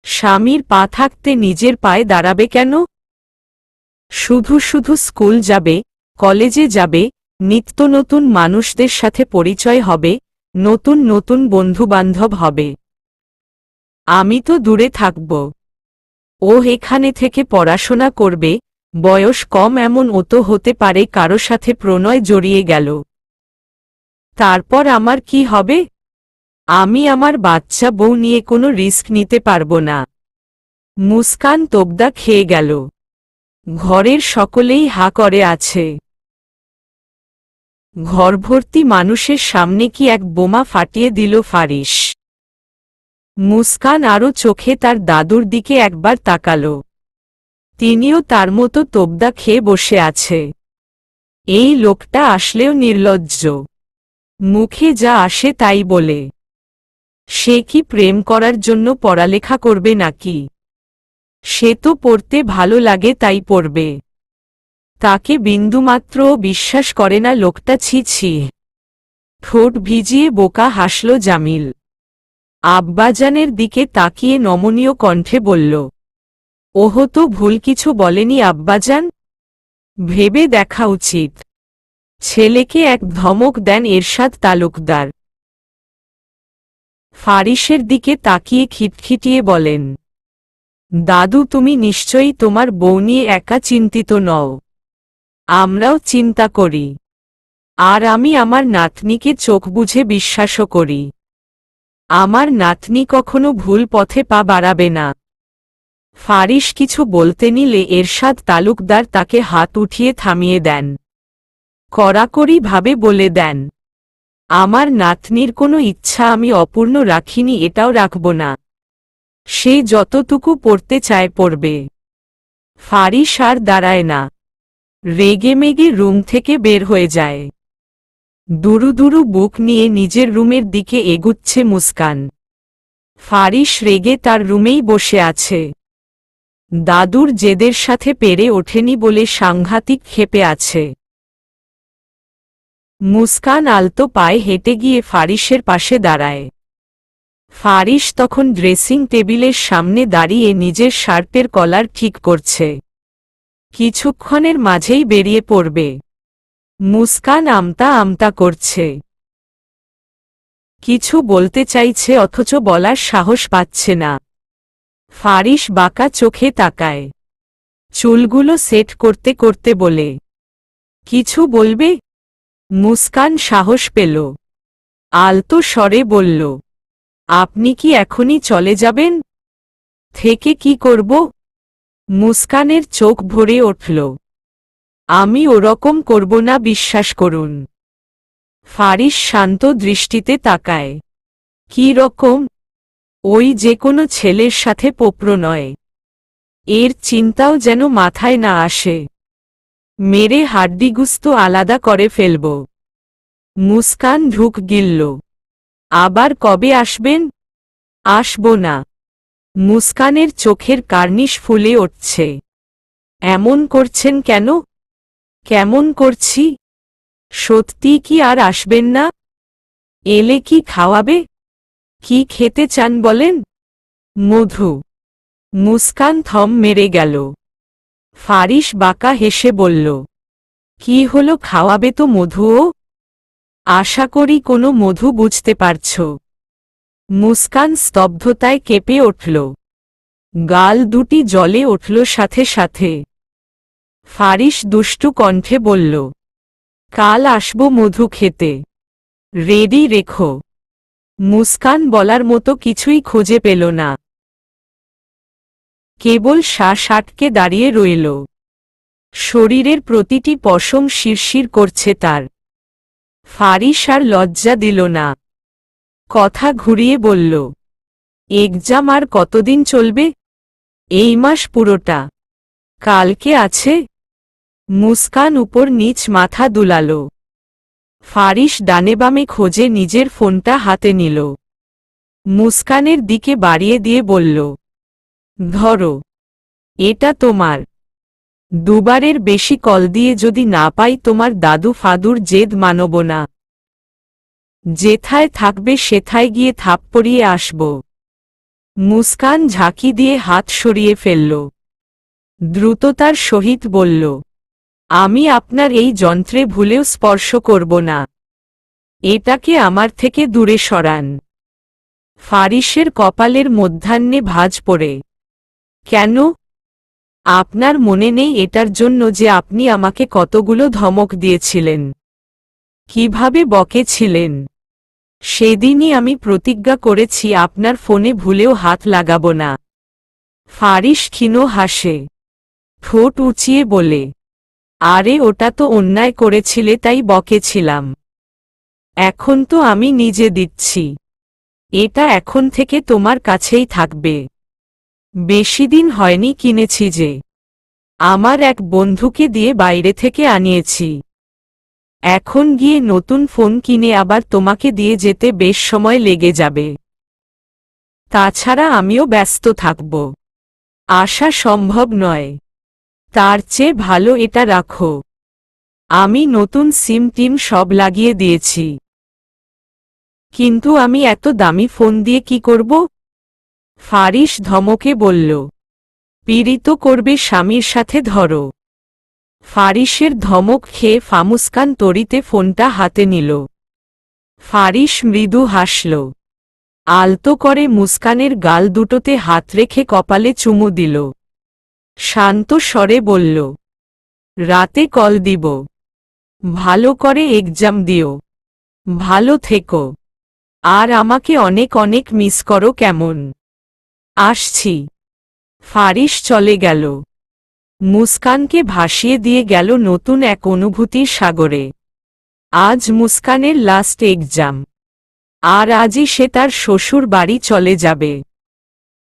স্বামীর পা থাকতে নিজের পায়ে দাঁড়াবে কেন? শুধু শুধু স্কুল যাবে, কলেজে যাবে, নিত্য নতুন মানুষদের সাথে পরিচয় হবে, নতুন নতুন বন্ধুবান্ধব হবে। আমি তো দূরে থাকব। ও এখানে থেকে পড়াশোনা করবে, বয়স কম এমন ও তো হতে পারে কারো সাথে প্রণয় জড়িয়ে গেল। তারপর আমার কি হবে? আমি আমার বাচ্চা বউ নিয়ে কোনো রিস্ক নিতে পারব না। মুস্কান তোবদা খেয়ে গেল। ঘরের সকলেই হা করে আছে। ঘরভর্তি মানুষের সামনে কি এক বোমা ফাটিয়ে দিল ফারিস। মুস্কান আরও চোখে তার দাদুর দিকে একবার তাকাল। তিনিও তার মতো তোবদা খেয়ে বসে আছে। এই লোকটা আসলেও নির্লজ্জ। মুখে যা আসে তাই বলে। সে কি প্রেম করার জন্য পড়ালেখা করবে নাকি? সে তো পড়তে ভালো লাগে তাই পড়বে। তাকে বিন্দুমাত্রও বিশ্বাস করে না লোকটা। ছি ছি। ঠোঁট ভিজিয়ে বোকা হাসল জামিল। আব্বাজানের দিকে তাকিয়ে নমনীয় কণ্ঠে বলল, ওহ তো ভুল কিছু বলেনি আব্বাজান। ভেবে দেখা উচিত। ছেলেকে এক ধমক দেন এরশাদ তালুকদার। ফারিসের দিকে তাকিয়ে খিটখিটিয়ে বলেন, দাদু তুমি নিশ্চয়ই তোমার বউ নিয়ে একা চিন্তিত নও। আমরাও চিন্তা করি। আর আমি আমার নাতনিকে চোখ বুঝে বিশ্বাসও করি। আমার নাতনি কখনো ভুল পথে পা বাড়াবে না। ফারিস কিছু বলতে নিলে এরশাদ তালুকদার তাকে হাত উঠিয়ে থামিয়ে দেন। কড়াকড়িভাবে বলে দেন, আমার নাতনির কোনো ইচ্ছা আমি অপূর্ণ রাখিনি, এটাও রাখব না। সে যতটুকু পড়তে চায় পড়বে। ফারিস আর দাঁড়ায় না। রেগেমেগে রুম থেকে বের হয়ে যায়। দুরু দুরু বুক নিয়ে নিজের রুমের দিকে এগুচ্ছে মুস্কান। ফারিস রেগে তার রুমেই বসে আছে। দাদুর জেদের সাথে পেরে ওঠেনি বলে সাংঘাতিক ক্ষেপে আছে। মুস্কান আলতো পায়ে হেঁটে গিয়ে ফারিসের পাশে দাঁড়ায়। ফারিস তখন ড্রেসিং টেবিলের সামনে দাঁড়িয়ে নিজের শার্টের কলার ঠিক করছে। কিছুক্ষণের মাঝেই বেরিয়ে পড়বে। মুস্কান আমতা আমতা করছে। কিছু বলতে চাইছে অথচ বলার সাহস পাচ্ছে না। ফারিস বাঁকা চোখে তাকায়। চুলগুলো সেট করতে করতে বলে, কিছু বলবে? মুস্কান সাহস পেল। আলতো স্বরে বলল, আপনি কি এখনই চলে যাবেন? থেকে কি করব? মুস্কানের চোখ ভরে উঠল। আমি ওরকম করব না, বিশ্বাস করুন। ফারিস শান্ত দৃষ্টিতে তাকায়। কি রকম? ওই যে কোনো ছেলের সাথে প্রণয়। এর চিন্তাও যেন মাথায় না আসে। মেরে হাড্ডিগুস্ত আলাদা করে ফেলব। মুস্কান ঢুক গিলল। আবার কবে আসবেন? আসব না। মুস্কানের চোখের কার্নিশ ফুলে উঠছে। এমন করছেন কেন? কেমন করছি? সত্যি কি আর আসবেন না? এলে কি খাওয়াবে? কি খেতে চান বলেন? মধু। মুস্কান থম মেরে গেল। ফারিস বাঁকা হেসে বলল, কি হলো, খাওয়াবে তো মধুও? আশা করি কোনো মধু বুঝতে পারছ। মুস্কান স্তব্ধতায় কেঁপে উঠল। গাল দুটি জ্বলে উঠল সাথে সাথে। ফারিস দুষ্টু কণ্ঠে বলল, কাল আসব মধু খেতে। রেডি রেখো। মুস্কান বলার মতো কিছুই খুঁজে পেল না। কেবল শ্বাস আটকে দাঁড়িয়ে রইল। শরীরের প্রতিটি পশম শিরশির করছে তার। ফারিস আর লজ্জা দিল না। কথা ঘুরিয়ে বলল, এক্সাম আর কতদিন চলবে? এই মাস পুরোটা। কালকে আছে? মুস্কান উপর নিচ মাথা দুলাল। ফারিস ডানে বামে খোঁজে নিজের ফোনটা হাতে নিল। মুস্কানের দিকে বাড়িয়ে দিয়ে বলল, ধরো, এটা তোমার। দুবারের বেশি কল দিয়ে যদি না পাই তোমার দাদু ফাদুর জেদ মানব না। যেথায় থাকবে সেথায় গিয়ে থাপ্পড়িয়ে আসব। মুস্কান ঝাঁকি দিয়ে হাত সরিয়ে ফেলল। দ্রুততার সহিত বলল, আমি আপনার এই যন্ত্রে ভুলেও স্পর্শ করব না। এটাকে আমার থেকে দূরে সরান। ফারিসের কপালের মধ্যাহ্নে ভাঁজ পড়ে। কেন? আপনার মনে নেই এটার জন্য যে আপনি আমাকে কতগুলো ধমক দিয়েছিলেন, কিভাবে বকেছিলেন? সেদিনই আমি প্রতিজ্ঞা করেছি আপনার ফোনে ভুলেও হাত লাগাব না। ফারিস ক্ষীণ হাসে, ঠোঁট উঁচিয়ে বলে, আরে ওটা তো অন্যায় করেছিলে তাই বকেছিলাম। এখন তো আমি নিজে দিচ্ছি। এটা এখন থেকে তোমার কাছেই থাকবে। বেশিদিন হয়নি কিনেছি যে, আমার এক বন্ধুকে দিয়ে বাইরে থেকে আনিয়েছি। এখন গিয়ে নতুন ফোন কিনে আবার তোমাকে দিয়ে যেতে বেশ সময় লেগে যাবে। তাছাড়া আমিও ব্যস্ত থাকব। আসা সম্ভব নয়। তার চেয়ে ভালো এটা রাখো। আমি নতুন সিম টিম সব লাগিয়ে দিয়েছি। কিন্তু আমি এত দামি ফোন দিয়ে কি করব? ফারিস ধমকে বলল, পীড়িত করবে স্বামীর সাথে ধরো। ফারিসের ধমক খেয়ে মুস্কান তড়িতে ফোনটা হাতে নিল। ফারিস মৃদু হাসল। আলতো করে মুস্কানের গাল দুটোতে হাত রেখে কপালে চুমু দিল। শান্ত স্বরে বলল, রাতে কল দিব। ভালো করে এক্সাম দিও। ভালো থেকো। আর আমাকে অনেক অনেক মিস করো কেমন? আসছি। ফারিস চলে গেল। মুস্কানকে ভাসিয়ে দিয়ে গেল নতুন এক অনুভূতির সাগরে। আজ মুস্কানের লাস্ট এক্সাম। আর আজই সে তার শ্বশুর বাড়ি চলে যাবে।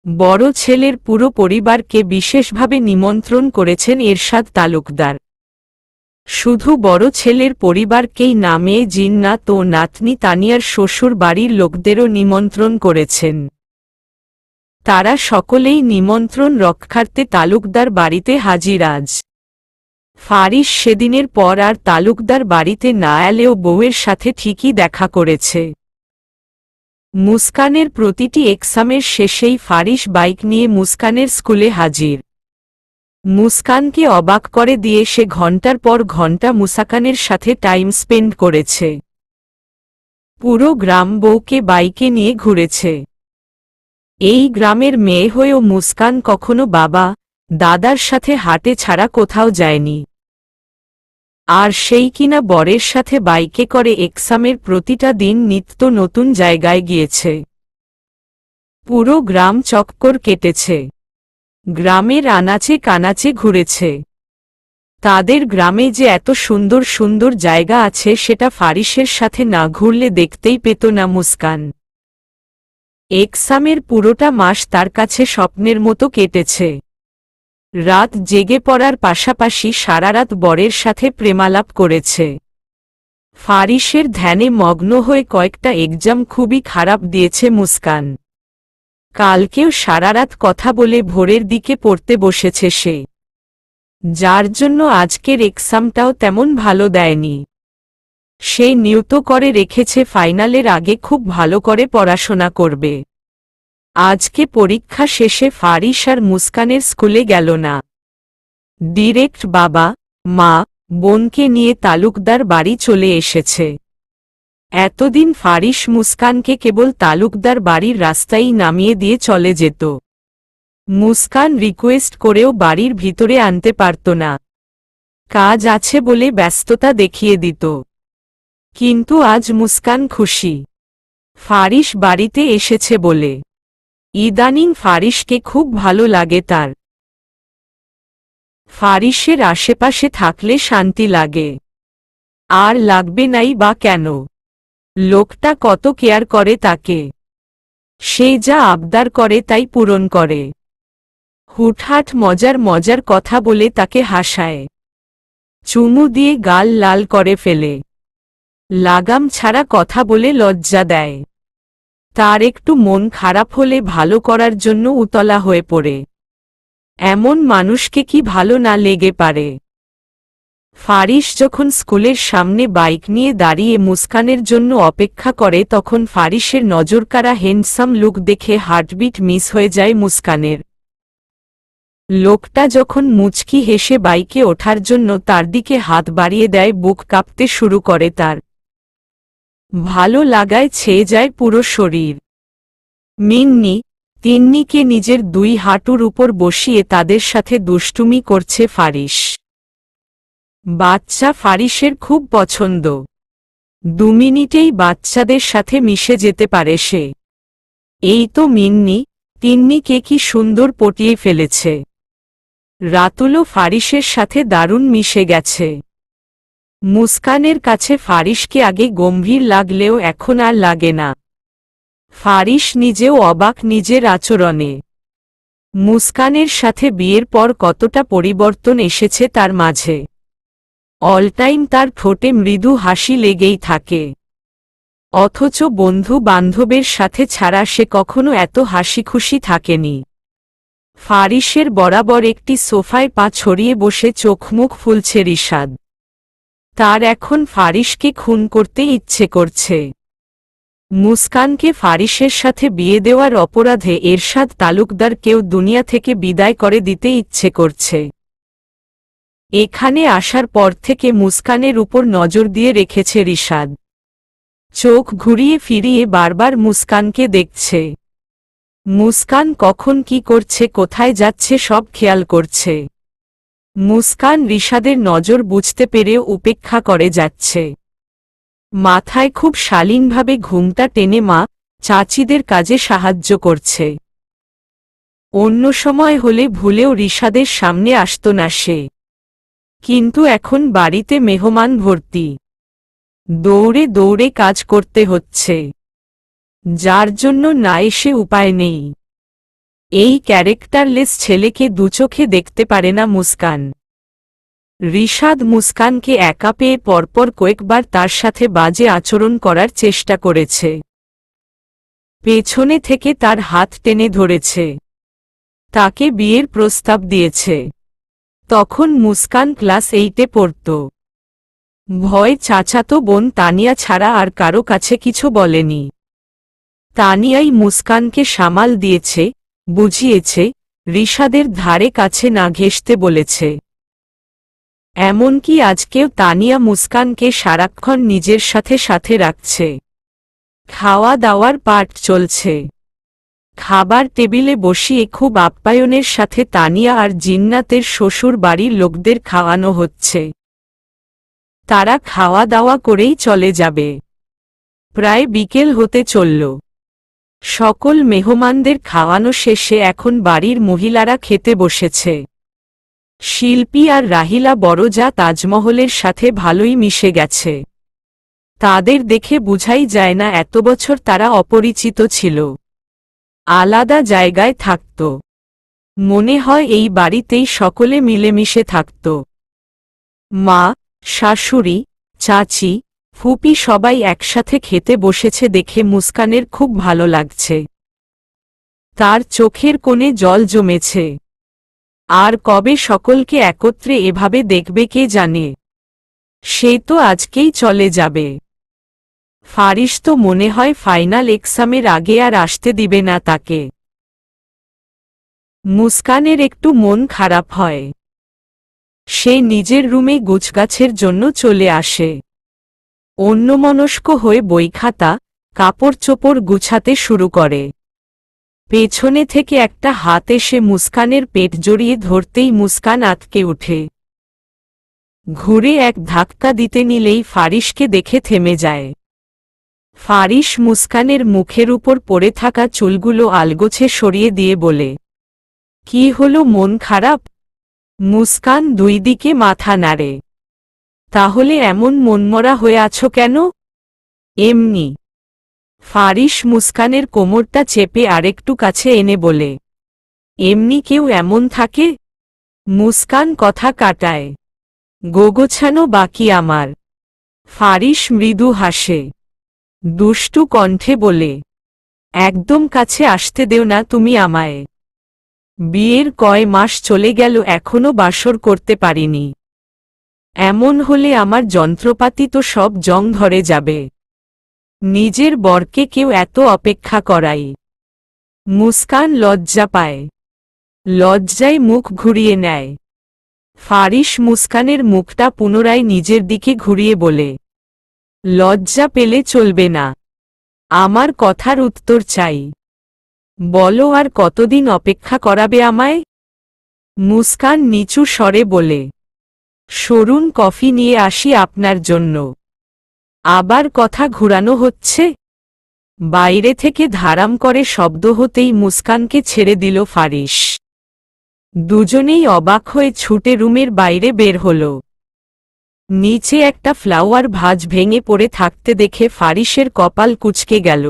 বড় ছেলের পুরো পরিবারকে বিশেষভাবে নিমন্ত্রণ করেছেন এরশাদ তালুকদার। শুধু বড় ছেলের পরিবারকেই না, মেয়ে জিন্নাত ও নাতনি তানিয়ার শ্বশুর বাড়ির লোকদেরও নিমন্ত্রণ করেছেন। তারা সকলেই নিমন্ত্রণ রক্ষার্থে তালুকদার বাড়িতে হাজির আজ। ফারিস সেদিনের পর আর তালুকদার বাড়িতে না এলেও বউয়ের সাথে ঠিকই দেখা করেছে। মুস্কানের প্রতিটি এক্সামের শেষেই ফারিস বাইক নিয়ে মুস্কানের স্কুলে হাজির। মুস্কানকে অবাক করে দিয়ে সে ঘণ্টার পর ঘণ্টা মুস্কানের সাথে টাইম স্পেন্ড করেছে। পুরো গ্রাম বউকে বাইকে নিয়ে ঘুরেছে। এই গ্রামের মেয়ে হয়েও মুস্কান কখনো বাবা দাদার সাথে হাটে ছাড়া কোথাও যায়নি। আর সেই কিনা বরের সাথে বাইকে করে এক্সামের প্রতিটা দিন নিত্য নতুন জায়গায় গিয়েছে। পুরো গ্রাম চক্কর কেটেছে। গ্রামের আনাচে কানাচে ঘুরেছে। তাদের গ্রামে যে এত সুন্দর সুন্দর জায়গা আছে সেটা ফারিসের সাথে না ঘুরলে দেখতেই পেত না মুস্কান। এক্সামের পুরোটা মাস তার কাছে স্বপ্নের মতো কেটেছে। রাত জেগে পড়ার পাশাপাশি সারারাত বরের সাথে প্রেমালাপ করেছে। ফারিসের ধ্যানে মগ্ন হয়ে কয়েকটা এক্সাম খুবই খারাপ দিয়েছে মুস্কান। কালকেও সারারাত কথা বলে ভোরের দিকে পড়তে বসেছে সে, যার জন্য আজকের এক্সামটাও তেমন ভালো দেয়নি। সে নিয়ত করে রেখেছে ফাইনালের আগে খুব ভালো করে পড়াশোনা করবে। আজকে পরীক্ষা শেষে ফারিস আর মুস্কানের স্কুলে গেল না। ডিরেক্ট বাবা মা বোনকে নিয়ে তালুকদার বাড়ি চলে এসেছে। এতদিন ফারিস মুস্কানকে কেবল তালুকদার বাড়ির রাস্তায় নামিয়ে দিয়ে চলে যেত। মুস্কান রিকোয়েস্ট করেও বাড়ির ভিতরে আনতে পারত না। কাজ আছে বলে ব্যস্ততা দেখিয়ে দিত। কিন্তু আজ মুস্কান খুশি, ফারিস বাড়িতে এসেছে বলে। ইদানিং ফারিসকে খুব ভালো লাগে তার। ফারিসের আশেপাশে থাকলে শান্তি লাগে। আর লাগবে নাই বা কেন? লোকটা কত কেয়ার করে তাকে। সে যা আবদার করে তাই পূরণ করে। হুটহাট মজার মজার কথা বলে তাকে হাসায়। চুমু দিয়ে গাল লাল করে ফেলে। লাগাম ছাড়া কথা বলে লজ্জা দেয়। তার একটু মন খারাপ হলে ভালো করার জন্য উতলা হয়ে পড়ে। এমন মানুষকে কি ভালো না লেগে পারে? ফারিস যখন স্কুলের সামনে বাইক নিয়ে দাঁড়িয়ে মুস্কানের জন্য অপেক্ষা করে তখন ফারিসের নজরকাড়া হ্যান্ডসাম লুক দেখে হার্টবিট মিস হয়ে যায় মুস্কানের। লোকটা যখন মুচকি হেসে বাইকে ওঠার জন্য তার দিকে হাত বাড়িয়ে দেয় বুক কাঁপতে শুরু করে তার। ভালো লাগায় ছেয়ে যায় পুরো শরীর। মিন্নি, তিন্নিকে নিজের দুই হাঁটুর উপর বসিয়ে তাদের সাথে দুষ্টুমি করছে ফারিস। বাচ্চা ফারিসের খুব পছন্দ। 2 মিনিটেই বাচ্চাদের সাথে মিশে যেতে পারে সে। এই তো মিন্নি, তিন্নিকে কি সুন্দর পটিয়ে ফেলেছে। রাতুলও ফারিসের সাথে দারুণ মিশে গেছে। মুস্কানের কাছে ফারিসকে আগে গম্ভীর লাগলেও এখন আর লাগে না। ফারিস নিজেও অবাক নিজের আচরণে। মুস্কানের সাথে বিয়ের পর কতটা পরিবর্তন এসেছে তার মাঝে। অল টাইম তার ঠোঁটে মৃদু হাসি লেগেই থাকে, অথচ বন্ধু বান্ধবের সাথে ছাড়া সে কখনো এত হাসিখুশি থাকেনি। ফারিসের বরাবর একটি সোফায় পা ছড়িয়ে বসে চোখমুখ ফুলছে রিশাদ। তার এখন ফারিসকে খুন করতে ইচ্ছে করছে। মুস্কানকে ফারিসের সাথে বিয়ে দেওয়ার অপরাধে এরশাদ তালুকদারকেও দুনিয়া থেকে বিদায় করে দিতে ইচ্ছে করছে। এখানে আসার পর থেকে মুস্কানের উপর নজর দিয়ে রেখেছে রিশাদ। চোখ ঘুরিয়ে ফিরিয়ে বারবার মুস্কানকে দেখছে। মুস্কান কখন কি করছে, কোথায় যাচ্ছে সব খেয়াল করছে। মুস্কান রিশাদের নজর বুঝতে পেরেও উপেক্ষা করে যাচ্ছে। মাথায় খুব শালীনভাবে ঘুমটা টেনে মা চাচিদের কাজে সাহায্য করছে। অন্য সময় হলে ভুলেও রিশাদের সামনে আসত না সে, কিন্তু এখন বাড়িতে মেহমান ভর্তি। দৌড়ে দৌড়ে কাজ করতে হচ্ছে, যার জন্য না এসে উপায় নেই। এই ক্যারেক্টারলেস ছেলেকে দুচোখে দেখতে পারে না মুস্কান। রিশাদ মুস্কানকে একা পেয়ে পরপর কয়েকবার তার সাথে বাজে আচরণ করার চেষ্টা করেছে। পেছনে থেকে তার হাত টেনে ধরেছে, তাকে বিয়ের প্রস্তাব দিয়েছে। তখন মুস্কান ক্লাস 8-এ পড়ত। ভয় চাচাতো বোন তানিয়া ছাড়া আর কারো কাছে কিছু বলেনি। তানিয়াই মুস্কানকে সামাল দিয়েছে, বুঝিয়েছে, রিশাদের ধারে কাছে না ঘেঁষতে বলেছে। এমনকি আজকেও তানিয়া মুস্কানকে সারাক্ষণ নিজের সাথে সাথে রাখছে। খাওয়া দাওয়ার পাঠ চলছে। খাবার টেবিলে বসিয়ে খুব আপ্যায়নের সাথে তানিয়া আর জিন্নাতের শ্বশুর বাড়ির লোকদের খাওয়ানো হচ্ছে। তারা খাওয়া দাওয়া করেই চলে যাবে। প্রায় বিকেল হতে চলল। সকল মেহমানদের খাওয়ানো শেষে এখন বাড়ির মহিলারা খেতে বসেছে। শিল্পী আর রাহিলা বড়জা তাজমহলের সাথে ভালোই মিশে গেছে। তাদের দেখে বুঝাই যায় না এত বছর তারা অপরিচিত ছিল, আলাদা জায়গায় থাকত। মনে হয় এই বাড়িতেই সকলে মিলেমিশে থাকত। মা, শাশুড়ি, চাচি, ফুপি সবাই একসাথে খেতে বসেছে দেখে মুস্কানের খুব ভালো লাগছে। তার চোখের কোণে জল জমেছে। আর কবে সকলকে একত্রে এভাবে দেখবে কে জানে। সে তো আজকেই চলে যাবে। ফারিস তো মনে হয় ফাইনাল এক্সামের আগে আর আসতে দিবে না তাকে। মুস্কানের একটু মন খারাপ হয়। সে নিজের রুমে গুছগাছের জন্য চলে আসে। অন্যমনস্ক হয়ে বই খাতা, কাপড় চোপড় গুছাতে শুরু করে। পেছনে থেকে একটা হাত এসে মুস্কানের পেট জড়িয়ে ধরতেই মুস্কান আঁতকে ওঠে। ঘুরে এক ধাক্কা দিতে নিলেই ফারিসকে দেখে থেমে যায়। ফারিস মুস্কানের মুখের উপর পড়ে থাকা চুলগুলো আলগোছে সরিয়ে দিয়ে বলে, কি হলো, মন খারাপ? মুস্কান দুই দিকে মাথা নাড়ে। তাহলে এমন মনমরা হয়ে আছো কেন? এমনি। ফারিস মুস্কানের কোমরটা চেপে আরেকটু কাছে এনে বলে, এমনি কেউ এমন থাকে? মুস্কান কথা কাটায়, গোগোছানো বাকি আমার। ফারিস মৃদু হাসে, দুষ্টু কণ্ঠে বলে, একদম কাছে আসতে দেও না তুমি আমায়। বিয়ের কয় মাস চলে গেল এখনো বাসর করতে পারিনি। এমন হলে আমার যন্ত্রপাতি তো সব জং ধরে যাবে। নিজের বরকে কেউ এত অপেক্ষা করাই। মুস্কান লজ্জা পায়। লজ্জায় মুখ ঘুরিয়ে নেয়। ফারিস মুস্কানের মুখটা পুনরায় নিজের দিকে ঘুরিয়ে বলে, লজ্জা পেলে চলবে না। আমার কথার উত্তর চাই। বলো আর কতদিন অপেক্ষা করাবে আমায়? মুস্কান নিচু স্বরে বলে, সরুন কফি নিয়ে আসি আপনার জন্য। আবার কথা ঘুরানো হচ্ছে। বাইরে থেকে ধারাম করে শব্দ হতেই মুস্কানকে ছেড়ে দিল ফারিস। দুজনেই অবাক হয়ে ছুটে রুমের বাইরে বের হল। নিচে একটা ফ্লাওয়ার ভাজ ভেঙে পড়ে থাকতে দেখে ফারিসের কপাল কুঁচকে গেল।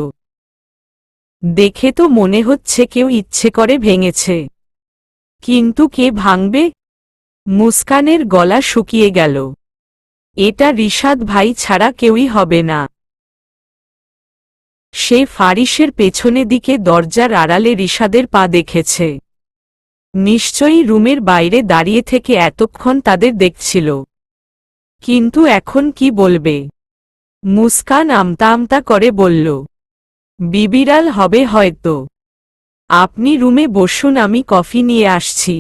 দেখে তো মনে হচ্ছে কেউ ইচ্ছে করে ভেঙেছে। কিন্তু কে ভাঙবে? মুস্কানের গলা শুকিয়ে গেল। এটা রিশাদ ভাই ছাড়া কেউই হবে না। সে ফারিসের পেছনে দিকে দরজার আড়ালে রিশাদের পা দেখেছে। নিশ্চয়ই রুমের বাইরে দাঁড়িয়ে থেকে এতক্ষণ তাদের দেখছিল। কিন্তু এখন কি বলবে? মুস্কান আমতা আমতা করে বলল, বিবিরাল হবে হয়তো। আপনি রুমে বসুন, আমি কফি নিয়ে আসছি।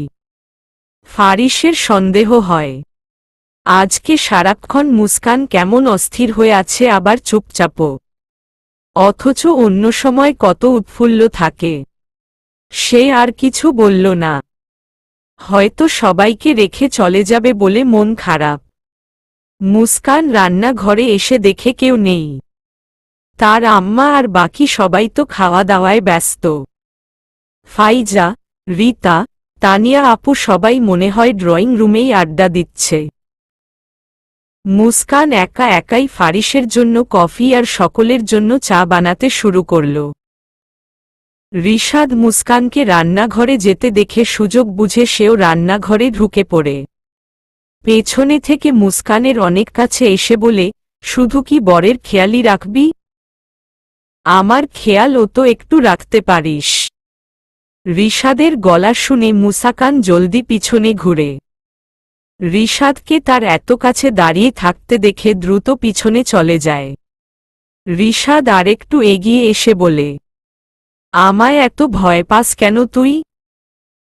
ফারিসের সন্দেহ হয়। আজকে সারাক্ষণ মুস্কান কেমন অস্থির হয়ে আছে, আবার চুপচাপও। অথচ অন্য সময় কত উৎফুল্ল থাকে। সে আর কিছু বলল না। হয়তো সবাইকে রেখে চলে যাবে বলে মন খারাপ। মুস্কান রান্নাঘরে এসে দেখে কেউ নেই। তার আম্মা আর বাকি সবাই তো খাওয়া দাওয়ায় ব্যস্ত। ফাইজা, রিতা, তানিয়া আপু সবাই মনে হয় ড্রয়িং রুমেই আড্ডা দিচ্ছে। মুস্কান একা একাই ফারিসের জন্য কফি আর সকলের জন্য চা বানাতে শুরু করল। রিশাদ মুস্কানকে রান্নাঘরে যেতে দেখে সুযোগ বুঝে সেও রান্নাঘরে ঢুকে পড়ে। পেছনে থেকে মুস্কানের অনেক কাছে এসে বলে, শুধু কি বরের খেয়ালই রাখবি? আমার খেয়ালও তো একটু রাখতে পারিস। রিশাদের গলা শুনে মুস্কান জলদি পিছনে ঘুরে। রিশাদকে তার এত কাছে দাঁড়িয়ে থাকতে দেখে দ্রুত পিছনে চলে যায়। রিশাদ আরেকটু এগিয়ে এসে বলে, আমায় এত ভয় পাস কেন তুই?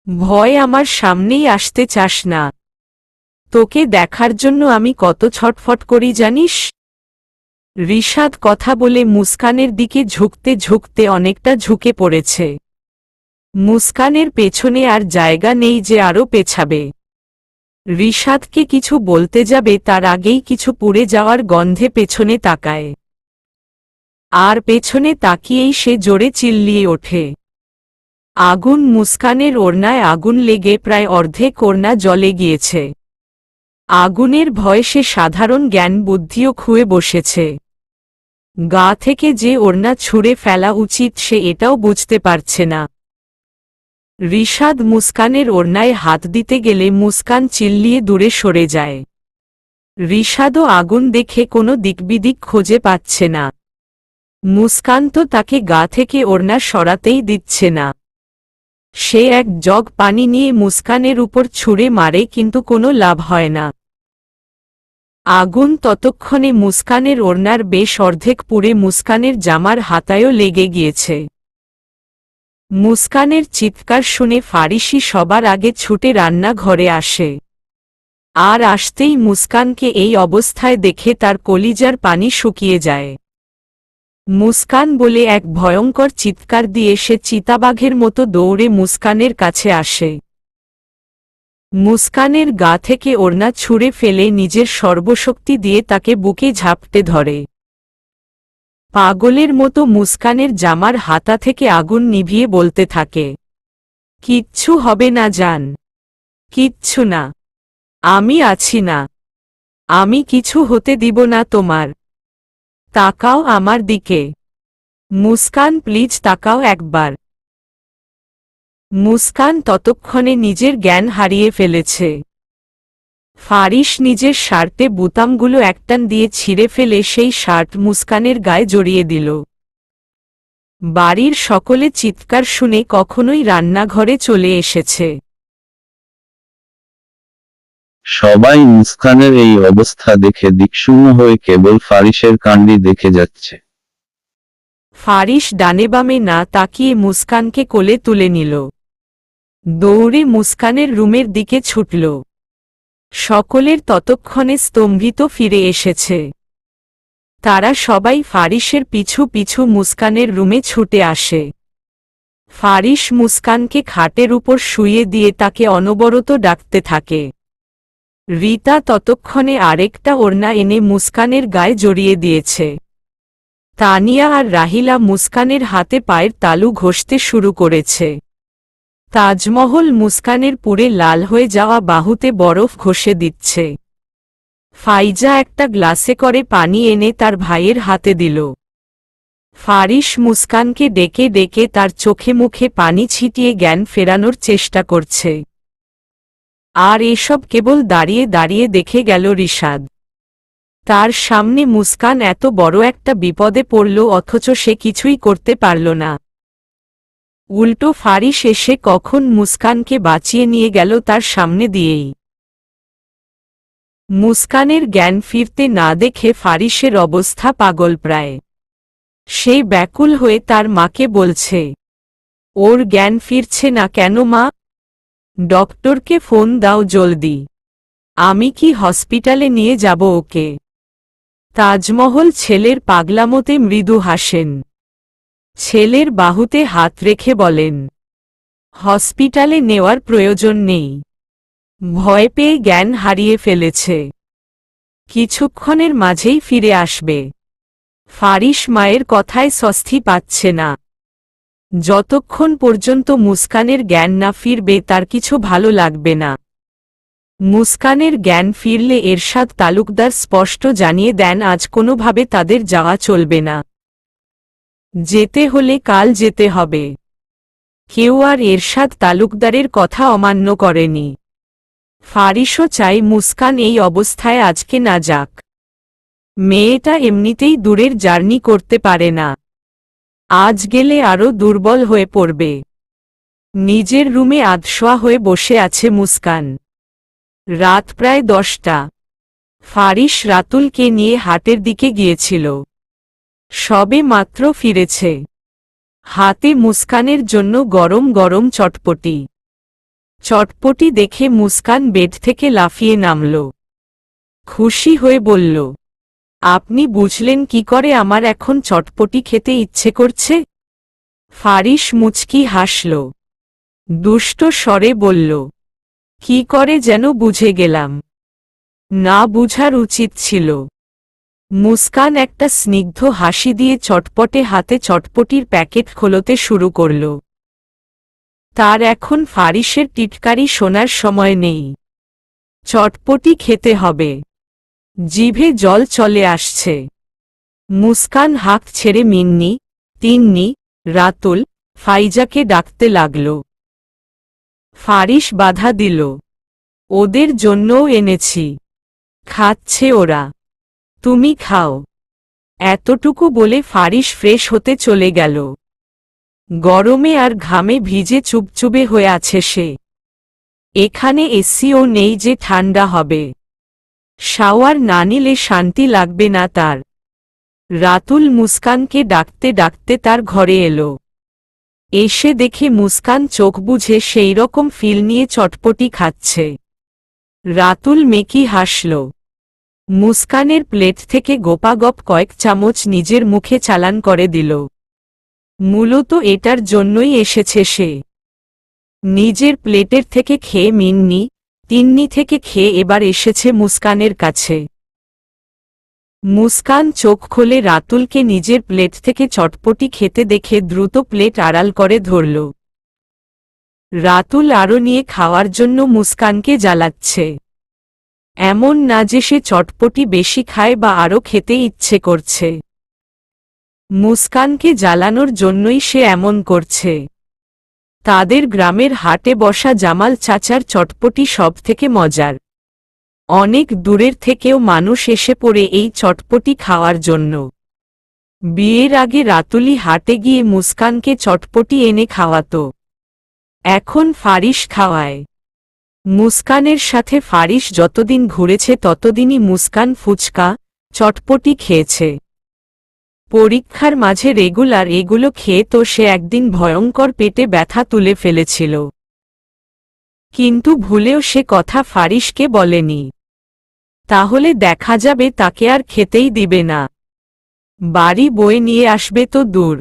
ভয় আমার সামনেই আসতে চাস না? তোকে দেখার জন্য আমি কত ছটফট করি জানিস? রিশাদ কথা বলে মুস্কানের দিকে ঝুঁকতে ঝুঁকতে অনেকটা ঝুঁকে পড়েছে। মুস্কানের পেছনে আর জায়গা নেই যে আরও পেছাবে। রিশাদকে কিছু বলতে যাবে তার আগেই কিছু পুড়ে যাওয়ার গন্ধে পেছনে তাকায়। আর পেছনে তাকিয়েই সে জোরে চিল্লিয়ে ওঠে, আগুন! মুস্কানের ওড়নায় আগুন লেগে প্রায় অর্ধেক ওড়না জ্বলে গিয়েছে। আগুনের ভয়ে সে সাধারণ জ্ঞান বুদ্ধিও খুয়ে বসেছে। গা থেকে যে ওড়না ছুঁড়ে ফেলা উচিত সে এটাও বুঝতে পারছে না। রিশাদ মুস্কানের ওড়নায় হাত দিতে গেলে মুস্কান চিল্লিয়ে দূরে সরে যায়। রিশাদও আগুন দেখে কোনো দিকবিদিক খুঁজে পাচ্ছে না। মুস্কান তো তাকে গা থেকে ওড়না সরাতেই দিচ্ছে না। সে এক জগ পানি নিয়ে মুস্কানের উপর ছুঁড়ে মারে, কিন্তু কোনো লাভ হয় না। আগুন ততক্ষণে মুস্কানের ওড়নার বেশ অর্ধেক পুড়ে মুস্কানের জামার হাতায়ও লেগে গিয়েছে। মুস্কানের চিৎকার শুনে ফারিসি সবার আগে ছুটে রান্নাঘরে আসে। আর আসতেই মুস্কানকে এই অবস্থায় দেখে তার কলিজার পানি শুকিয়ে যায়। মুস্কান বলে এক ভয়ঙ্কর চিৎকার দিয়ে সে চিতাবাঘের মতো দৌড়ে মুস্কানের কাছে আসে। মুস্কানের গা থেকে ওড়না ছুঁড়ে ফেলে নিজের সর্বশক্তি দিয়ে তাকে বুকে ঝাপটে ধরে। পাগলের মতো মুস্কানের জামার হাতা থেকে আগুন নিভিয়ে বলতে থাকে, কিচ্ছু হবে না জান, কিচ্ছু না, আমি আছি না, আমি কিছু হতে দিব না তোমার। তাকাও আমার দিকে, মুস্কান প্লিজ তাকাও একবার। মুস্কান ততক্ষণে নিজের জ্ঞান হারিয়ে ফেলেছে। ফারিস নিজের শার্টে বুতামগুলো একটান দিয়ে ছিঁড়ে ফেলে সেই শার্ট মুস্কানের গায়ে জড়িয়ে দিল। বাড়ির সকলে চিৎকার শুনে কখনোই রান্নাঘরে চলে এসেছে। সবাই মুস্কানের এই অবস্থা দেখে দিকশূন্য হয়ে কেবল ফারিসের কাণ্ডি দেখে যাচ্ছে। ফারিস ডানে বামে না তাকিয়ে মুস্কানকে কোলে তুলে নিল। দৌড়ে মুস্কানের রুমের দিকে ছুটল। সকলের ততক্ষণে স্তম্ভিত ফিরে এসেছে। তারা সবাই ফারিসের পিছু পিছু মুস্কানের রুমে ছুটে আসে। ফারিস মুস্কানকে খাটের উপর শুইয়ে দিয়ে তাকে অনবরত ডাকতে থাকে। রীতা ততক্ষণে আরেকটা ওড়না এনে মুস্কানের গায়ে জড়িয়ে দিয়েছে। তানিয়া আর রাহিলা মুস্কানের হাতে পায়ের তালু ঘষতে শুরু করেছে। তাজমহল মুস্কানের পুড়ে লাল হয়ে যাওয়া বাহুতে বরফ ঘষে দিচ্ছে। ফাইজা একটা গ্লাসে করে পানি এনে তার ভাইয়ের হাতে দিল। ফারিস মুস্কানকে ডেকে ডেকে তার চোখে মুখে পানি ছিটিয়ে জ্ঞান ফেরানোর চেষ্টা করছে। আর এসব কেবল দাঁড়িয়ে দাঁড়িয়ে দেখে গেল রিশাদ। তার সামনে মুস্কান এত বড় একটা বিপদে পড়ল অথচ সে কিছুই করতে পারল না। উল্টো ফারিস এসে কখন মুস্কানকে বাঁচিয়ে নিয়ে গেল তার সামনে দিয়েই। মুস্কানের জ্ঞান ফিরতে না দেখে ফারিসের অবস্থা পাগলপ্রায়। সে ব্যাকুল হয়ে তার মাকে বলছে, ওর জ্ঞান ফিরছে না কেন মা? ডক্টরকে ফোন দাও জলদি। আমি কি হসপিটালে নিয়ে যাব ওকে? তাজমহল ছেলের পাগলামোতে মৃদু হাসেন। ছেলের বাহুতে হাত রেখে বলেন, হসপিটালে নেওয়ার প্রয়োজন নেই। ভয় পেয়ে জ্ঞান হারিয়ে ফেলেছে। কিছুক্ষণের মাঝেই ফিরে আসবে। ফারিস মায়ের কথায় স্বস্তি পাচ্ছে না। যতক্ষণ পর্যন্ত মুস্কানের জ্ঞান না ফিরবে তার কিছু ভালো লাগবে না। মুস্কানের জ্ঞান ফিরলে এরশাদ তালুকদার স্পষ্ট জানিয়ে দেন আজ কোনোভাবে তাদের যাওয়া চলবে না। যেতে হলে কাল যেতে হবে। কেউ আর এরশাদ তালুকদারের কথা অমান্য করেনি। ফারিসও চাই মুস্কান এই অবস্থায় আজকে না যাক। মেয়েটা এমনিতেই দূরের জার্নি করতে পারে না। আজ গেলে আরও দুর্বল হয়ে পড়বে। নিজের রুমে আধশোয়া হয়ে বসে আছে মুস্কান। রাত প্রায় 10টা। ফারিস রাতুলকে নিয়ে হাটের দিকে গিয়েছিল। সবে মাত্র ফিরেছে। হাতে মুস্কানের জন্য গরম গরম চটপটি। চটপটি দেখে মুস্কান বেড থেকে লাফিয়ে নামল। খুশি হয়ে বলল, আপনি বুঝলেন কি করে আমার এখন চটপটি খেতে ইচ্ছে করছে? ফারিস মুচকি হাসল। দুষ্ট স্বরে বলল, কি করে যেন বুঝে গেলাম। না বুঝার উচিত ছিল। মুস্কান একটা স্নিগ্ধ হাসি দিয়ে চটপটে হাতে চটপটির প্যাকেট খোলতে শুরু করল। তার এখন ফারিসের টিটকারি শোনার সময় নেই। চটপটি খেতে হবে। জিভে জল চলে আসছে। মুস্কান হাঁক ছেড়ে মিন্নি, তিন্নি, রাতুল, ফাইজাকে ডাকতে লাগল। ফারিস বাধা দিল, ওদের জন্যও এনেছি। খাচ্ছে ওরা, তুমি খাও। এতটুকু বলে ফারিস ফ্রেশ হতে চলে গেল। গরমে আর ঘামে ভিজে চুপচুপে হয়ে আছে সে। এখানে এসিও নেই যে ঠান্ডা হবে। শাওয়ার না নিলে শান্তি লাগবে না তার। রাতুল মুস্কানকে ডাকতে ডাকতে তার ঘরে এলো। এসে দেখে মুস্কান চোখ বুঝে সেই রকম ফিল নিয়ে চটপটি খাচ্ছে। রাতুল মেকি হাসল। মুস্কানের প্লেট থেকে গোপাগপ কয়েক চামচ নিজের মুখে চালান করে দিল। মূলত এটার জন্যই এসেছে সে। নিজের প্লেটের থেকে খেয়ে মিন্নি, তিন্নি থেকে খেয়ে এবার এসেছে মুস্কানের কাছে। মুস্কান চোখ খুলে রাতুলকে নিজের প্লেট থেকে চটপটি খেতে দেখে দ্রুত প্লেট আড়াল করে ধরল। রাতুল আরও নিয়ে খাওয়ার জন্য মুস্কানকে জ্বালাচ্ছে। এমন না যে সে চটপটি বেশি খায় বা আরও খেতে ইচ্ছে করছে। মুস্কানকে জ্বালানোর জন্যই সে এমন করছে। তাদের গ্রামের হাটে বসা জামাল চাচার চটপটি সবথেকে মজার। অনেক দূরের থেকেও মানুষ এসে পড়ে এই চটপটি খাওয়ার জন্য। বিয়ের আগে রাতুলি হাটে গিয়ে মুস্কানকে চটপটি এনে খাওয়াতো। এখন ফারিস খাওয়ায়। মুস্কানের সাথে ফারিস যতদিন ঘুরেছে ততদিনই মুস্কান ফুচকা, চটপটি খেয়েছে। পরীক্ষার মাঝে রেগুলার এগুলো খেয়ে তো সে একদিন ভয়ঙ্কর পেটে ব্যথা তুলে ফেলেছিল। কিন্তু ভুলেও সে কথা ফারিসকে বলেনি। তাহলে দেখা যাবে তাকে আর খেতেই দিবে না, বাড়ি বয়ে নিয়ে আসবে তো দূর।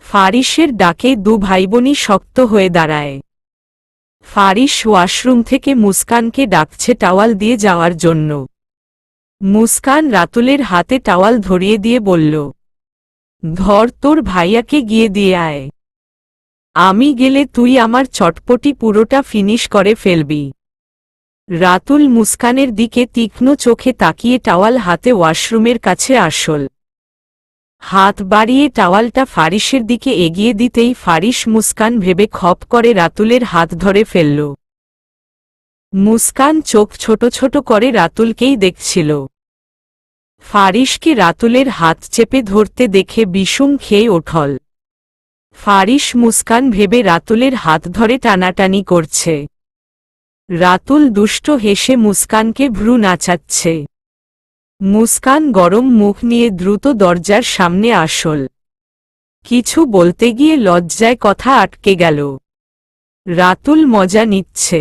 ফারিসের ডাকে দু ভাইবোনই শক্ত হয়ে দাঁড়ায়। ফারিস ওয়াশরুম থেকে মুস্কানকে ডাকছে টাওয়াল দিয়ে যাওয়ার জন্য। মুস্কান রাতুলের হাতে টাওয়াল ধরিয়ে দিয়ে বলল, ধর তোর ভাইয়াকে গিয়ে দিয়ে আয়। আমি গেলে তুই আমার চটপটি পুরোটা ফিনিশ করে ফেলবি। রাতুল মুস্কানের দিকে তীক্ষ্ণ চোখে তাকিয়ে টাওয়াল হাতে ওয়াশরুমের কাছে আসল। হাত বাড়িয়ে টাওয়ালটা ফারিসের দিকে এগিয়ে দিতেই ফারিস মুস্কান ভেবে খপ করে রাতুলের হাত ধরে ফেলল। মুস্কান চোখ ছোট ছোট করে রাতুলকেই দেখছিল। ফারিসকে রাতুলের হাত চেপে ধরতে দেখে বিষুম খেয়ে ওঠল। ফারিস মুস্কান ভেবে রাতুলের হাত ধরে টানাটানি করছে। রাতুল দুষ্ট হেসে মুস্কানকে ভ্রু নাচাচ্ছে। মুস্কান গরম মুখ নিয়ে দ্রুত দরজার সামনে আসল। কিছু বলতে গিয়ে লজ্জায় কথা আটকে গেল। রাতুল মজা নিচ্ছে,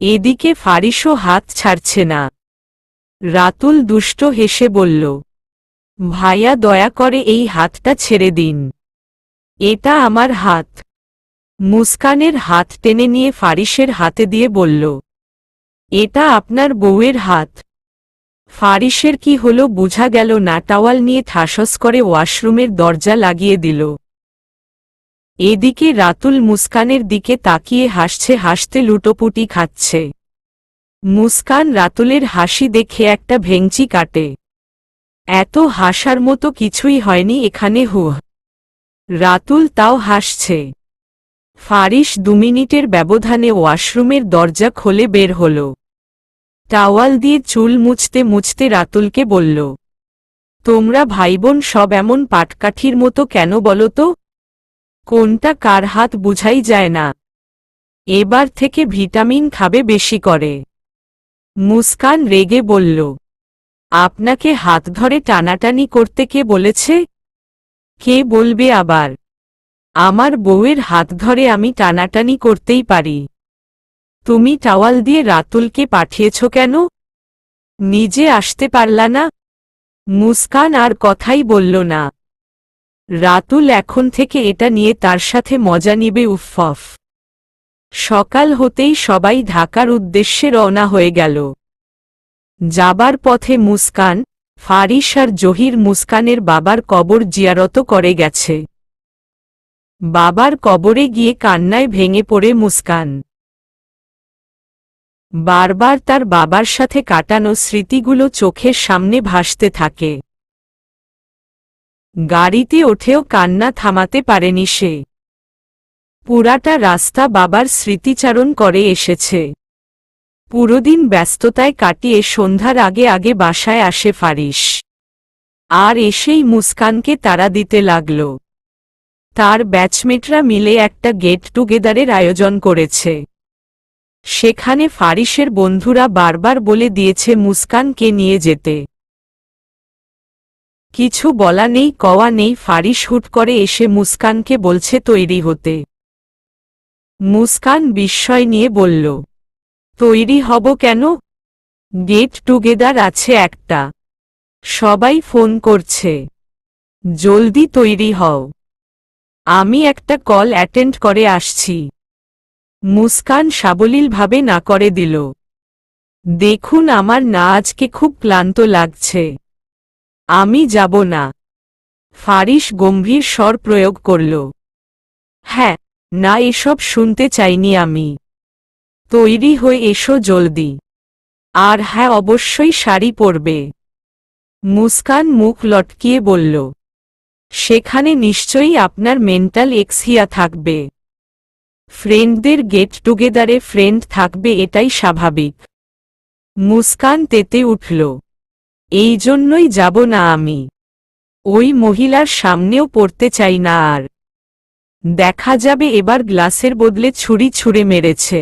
এদিকে ফারিসও হাত ছাড়ছে না। রাতুল দুষ্ট হেসে বলল, ভাইয়া দয়া করে এই হাতটা ছেড়ে দিন, এটা আমার হাত। মুস্কানের হাত টেনে নিয়ে ফারিসের হাতে দিয়ে বলল, এটা আপনার বউয়ের হাত। ফারিসের কি হলো বোঝা গেল না, টাওয়াল নিয়ে ঠাসস করে ওয়াশরুমের দরজা লাগিয়ে দিল। এদিকে রাতুল মুস্কানের দিকে তাকিয়ে হাসছে, হাসতে লুটোপুটি খাচ্ছে। মুস্কান রাতুলের হাসি দেখে একটা ভেংচি কাটে। এত হাসার মতো কিছুই হয়নি এখানে। রাতুল তাও হাসছে। ফারিস 2 মিনিটের ব্যবধানে ওয়াশরুমের দরজা খুলে বের হল। টাওয়াল দিয়ে চুল মুছতে মুছতে রাতুলকে বলল, তোমরা ভাইবোন সব এমন পাটকাঠির মতো কেন বলো তো? কোনটা কার হাত বুঝাই যায় না। এবার থেকে ভিটামিন খাবে বেশি করে। মুস্কান রেগে বলল, আপনাকে হাত ধরে টানাটানি করতে কে বলেছে? কে বলবে আবার? আমার বউয়ের হাত ধরে আমি টানাটানি করতেই পারি। তুমি টাওয়াল দিয়ে রাতুলকে পাঠিয়েছ কেন? নিজে আসতে পারলা না? মুস্কান আর কথাই বলল না। রাতুল এখন থেকে এটা নিয়ে তার সাথে মজা নিবে। উফফ। সকাল হতেই সবাই ঢাকার উদ্দেশ্যে রওনা হয়ে গেল। যাবার পথে মুস্কান, ফারিস আর জহির মুস্কানের বাবার কবর জিয়ারত করে গেছে। বাবার কবরে গিয়ে কান্নায় ভেঙে পড়ে মুস্কান। বারবার তার বাবার সাথে কাটানো স্মৃতিগুলো চোখের সামনে ভাসতে থাকে। গাড়িতে ওঠেও কান্না থামাতে পারেনি সে। পুরাটা রাস্তা বাবার স্মৃতিচারণ করে এসেছে। পুরোদিন ব্যস্ততায় কাটিয়ে সন্ধ্যার আগে আগে বাসায় আসে ফারিস। আর এসেই মুস্কানকে তাড়া দিতে লাগল। তার ব্যাচমেটরা মিলে একটা গেট টুগেদারের আয়োজন করেছে। সেখানে ফারিসের বন্ধুরা বারবার বলে দিয়েছে মুস্কানকে নিয়ে যেতে। কিছু বলা নেই কওয়া নেই, ফারিস হুট করে এসে মুস্কানকে বলছে তৈরি হতে। মুস্কান বিস্ময় নিয়ে বলল, তৈরি হব কেন? গেট টুগেদার আছে একটা, সবাই ফোন করছে, জলদি তৈরি হও। আমি একটা কল অ্যাটেন্ড করে আসছি। মুস্কান সাবলীলভাবে না করে দিল। দেখুন আমার না আজকে খুব ক্লান্ত লাগছে, আমি যাব না। ফারিস গম্ভীর স্বর প্রয়োগ করল। হ্যাঁ, না এসব শুনতে চাইনি আমি। তৈরি হয়ে এসো জলদি। আর হ্যাঁ, অবশ্যই শাড়ি পরবে। মুস্কান মুখ লটকিয়ে বলল, সেখানে নিশ্চয়ই আপনার মেন্টাল এক্সিয়া থাকবে। ফ্রেন্ডদের গেট টুগেদারে ফ্রেন্ড থাকবে, এটাই স্বাভাবিক। মুস্কান তেতে উঠল, এই জন্যই যাব না আমি। ওই মহিলার সামনেও পড়তে চাই না আর। দেখা যাবে এবার গ্লাসের বদলে ছুরি ছুঁড়ে মেরেছে।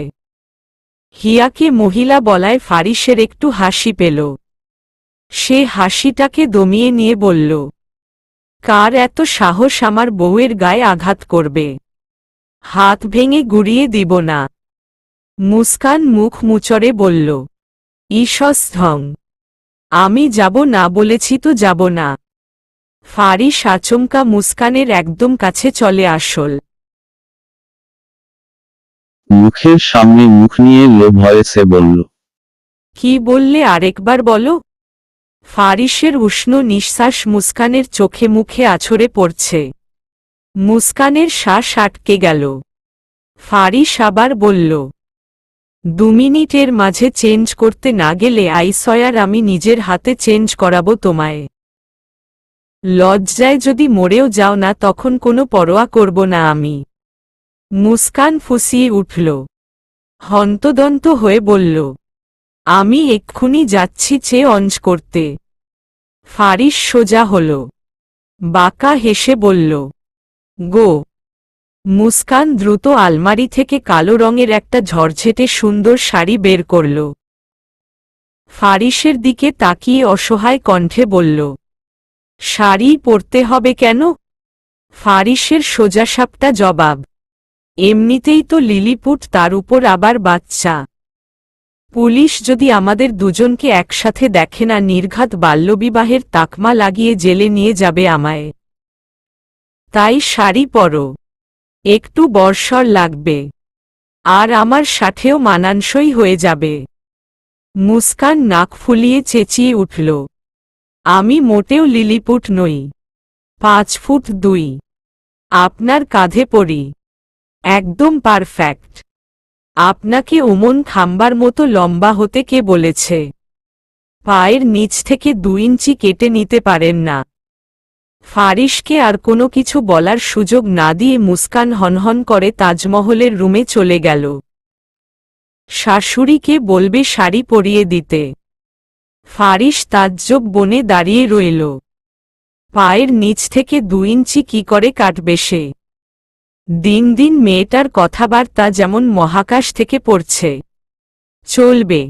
হিয়াকে মহিলা বলায় ফারিসের একটু হাসি পেল। সে হাসিটাকে দমিয়ে নিয়ে বলল, কার এত সাহস আমার বউয়ের গায়ে আঘাত করবে? হাত ভেঙে গুড়িয়ে দিব না। মুস্কান মুখ মুচড়ে বলল, ঈষৎ আমি যাব না বলেছি তো যাব না। ফারিস আচমকা মুস্কানের একদম কাছে চলে আসল। মুখের সামনে মুখ নিয়ে লো ভয়েসে বলল, কি বললে আরেকবার বলো? ফারিসের উষ্ণ নিঃশ্বাস মুস্কানের চোখে মুখে আছড়ে পড়ছে। মুস্কানের শ্বাস আটকে গেল। ফারিস আবার বলল, 2 মিনিটের মাঝে চেঞ্জ করতে না গেলে আইসয়ার আমি নিজের হাতে চেঞ্জ করাবো তোমায়। লজ্জায় যদি মরেও যাও না তখন কোনো পরোয়া করব না আমি। মুস্কান ফুঁসিয়ে উঠল। হন্তদন্ত হয়ে বলল, আমি এক্ষুনি যাচ্ছি চেঞ্জ করতে। ফারিস সোজা হল। বাঁকা হেসে বলল, গো। মুস্কান দ্রুত আলমারি থেকে কালো রঙের একটা ঝরঝেটে সুন্দর শাড়ি বের করল। ফারিসের দিকে তাকিয়ে অসহায় কণ্ঠে বলল, শাড়ি পরতে হবে কেন? ফারিসের সোজাসাপটা জবাব, এমনিতেই তো লিলিপুট, তার উপর আবার বাচ্চা। পুলিশ যদি আমাদের দুজনকে একসাথে দেখে না, নির্ঘাত বাল্যবিবাহের তাকমা লাগিয়ে জেলে নিয়ে যাবে আমায়। তাই শাড়ি পরো, একটু বর্ষর লাগবে, আর আমার সাথেও মানানসই হয়ে যাবে। মুস্কান নাক ফুলিয়ে চেঁচিয়ে উঠল, আমি মোটেও লিলিপুট নই। 5 ফুট 2 আপনার কাঁধে পড়ি, একদম পারফেক্ট। আপনাকে ওমন খাম্বার মতো লম্বা হতে কে বলেছে? পায়ের নিচ থেকে 2 ইঞ্চি কেটে নিতে পারেন না? ফারিসকে আর কোনো কিছু বলার সুযোগ না দিয়ে মুস্কান হনহন করে তাজমহলের রুমে চলে গেল। শাশুড়িকে বলবে শাড়ি পরিয়ে দিতে। ফারিস তাজ্জব বনে দাঁড়িয়ে রইল। পায়ের নিচ থেকে 2 ইঞ্চি কি করে কাটবে সে? দিন দিন মেয়েটার কথাবার্তা যেমন মহাকাশ থেকে পড়ছে। চলবে।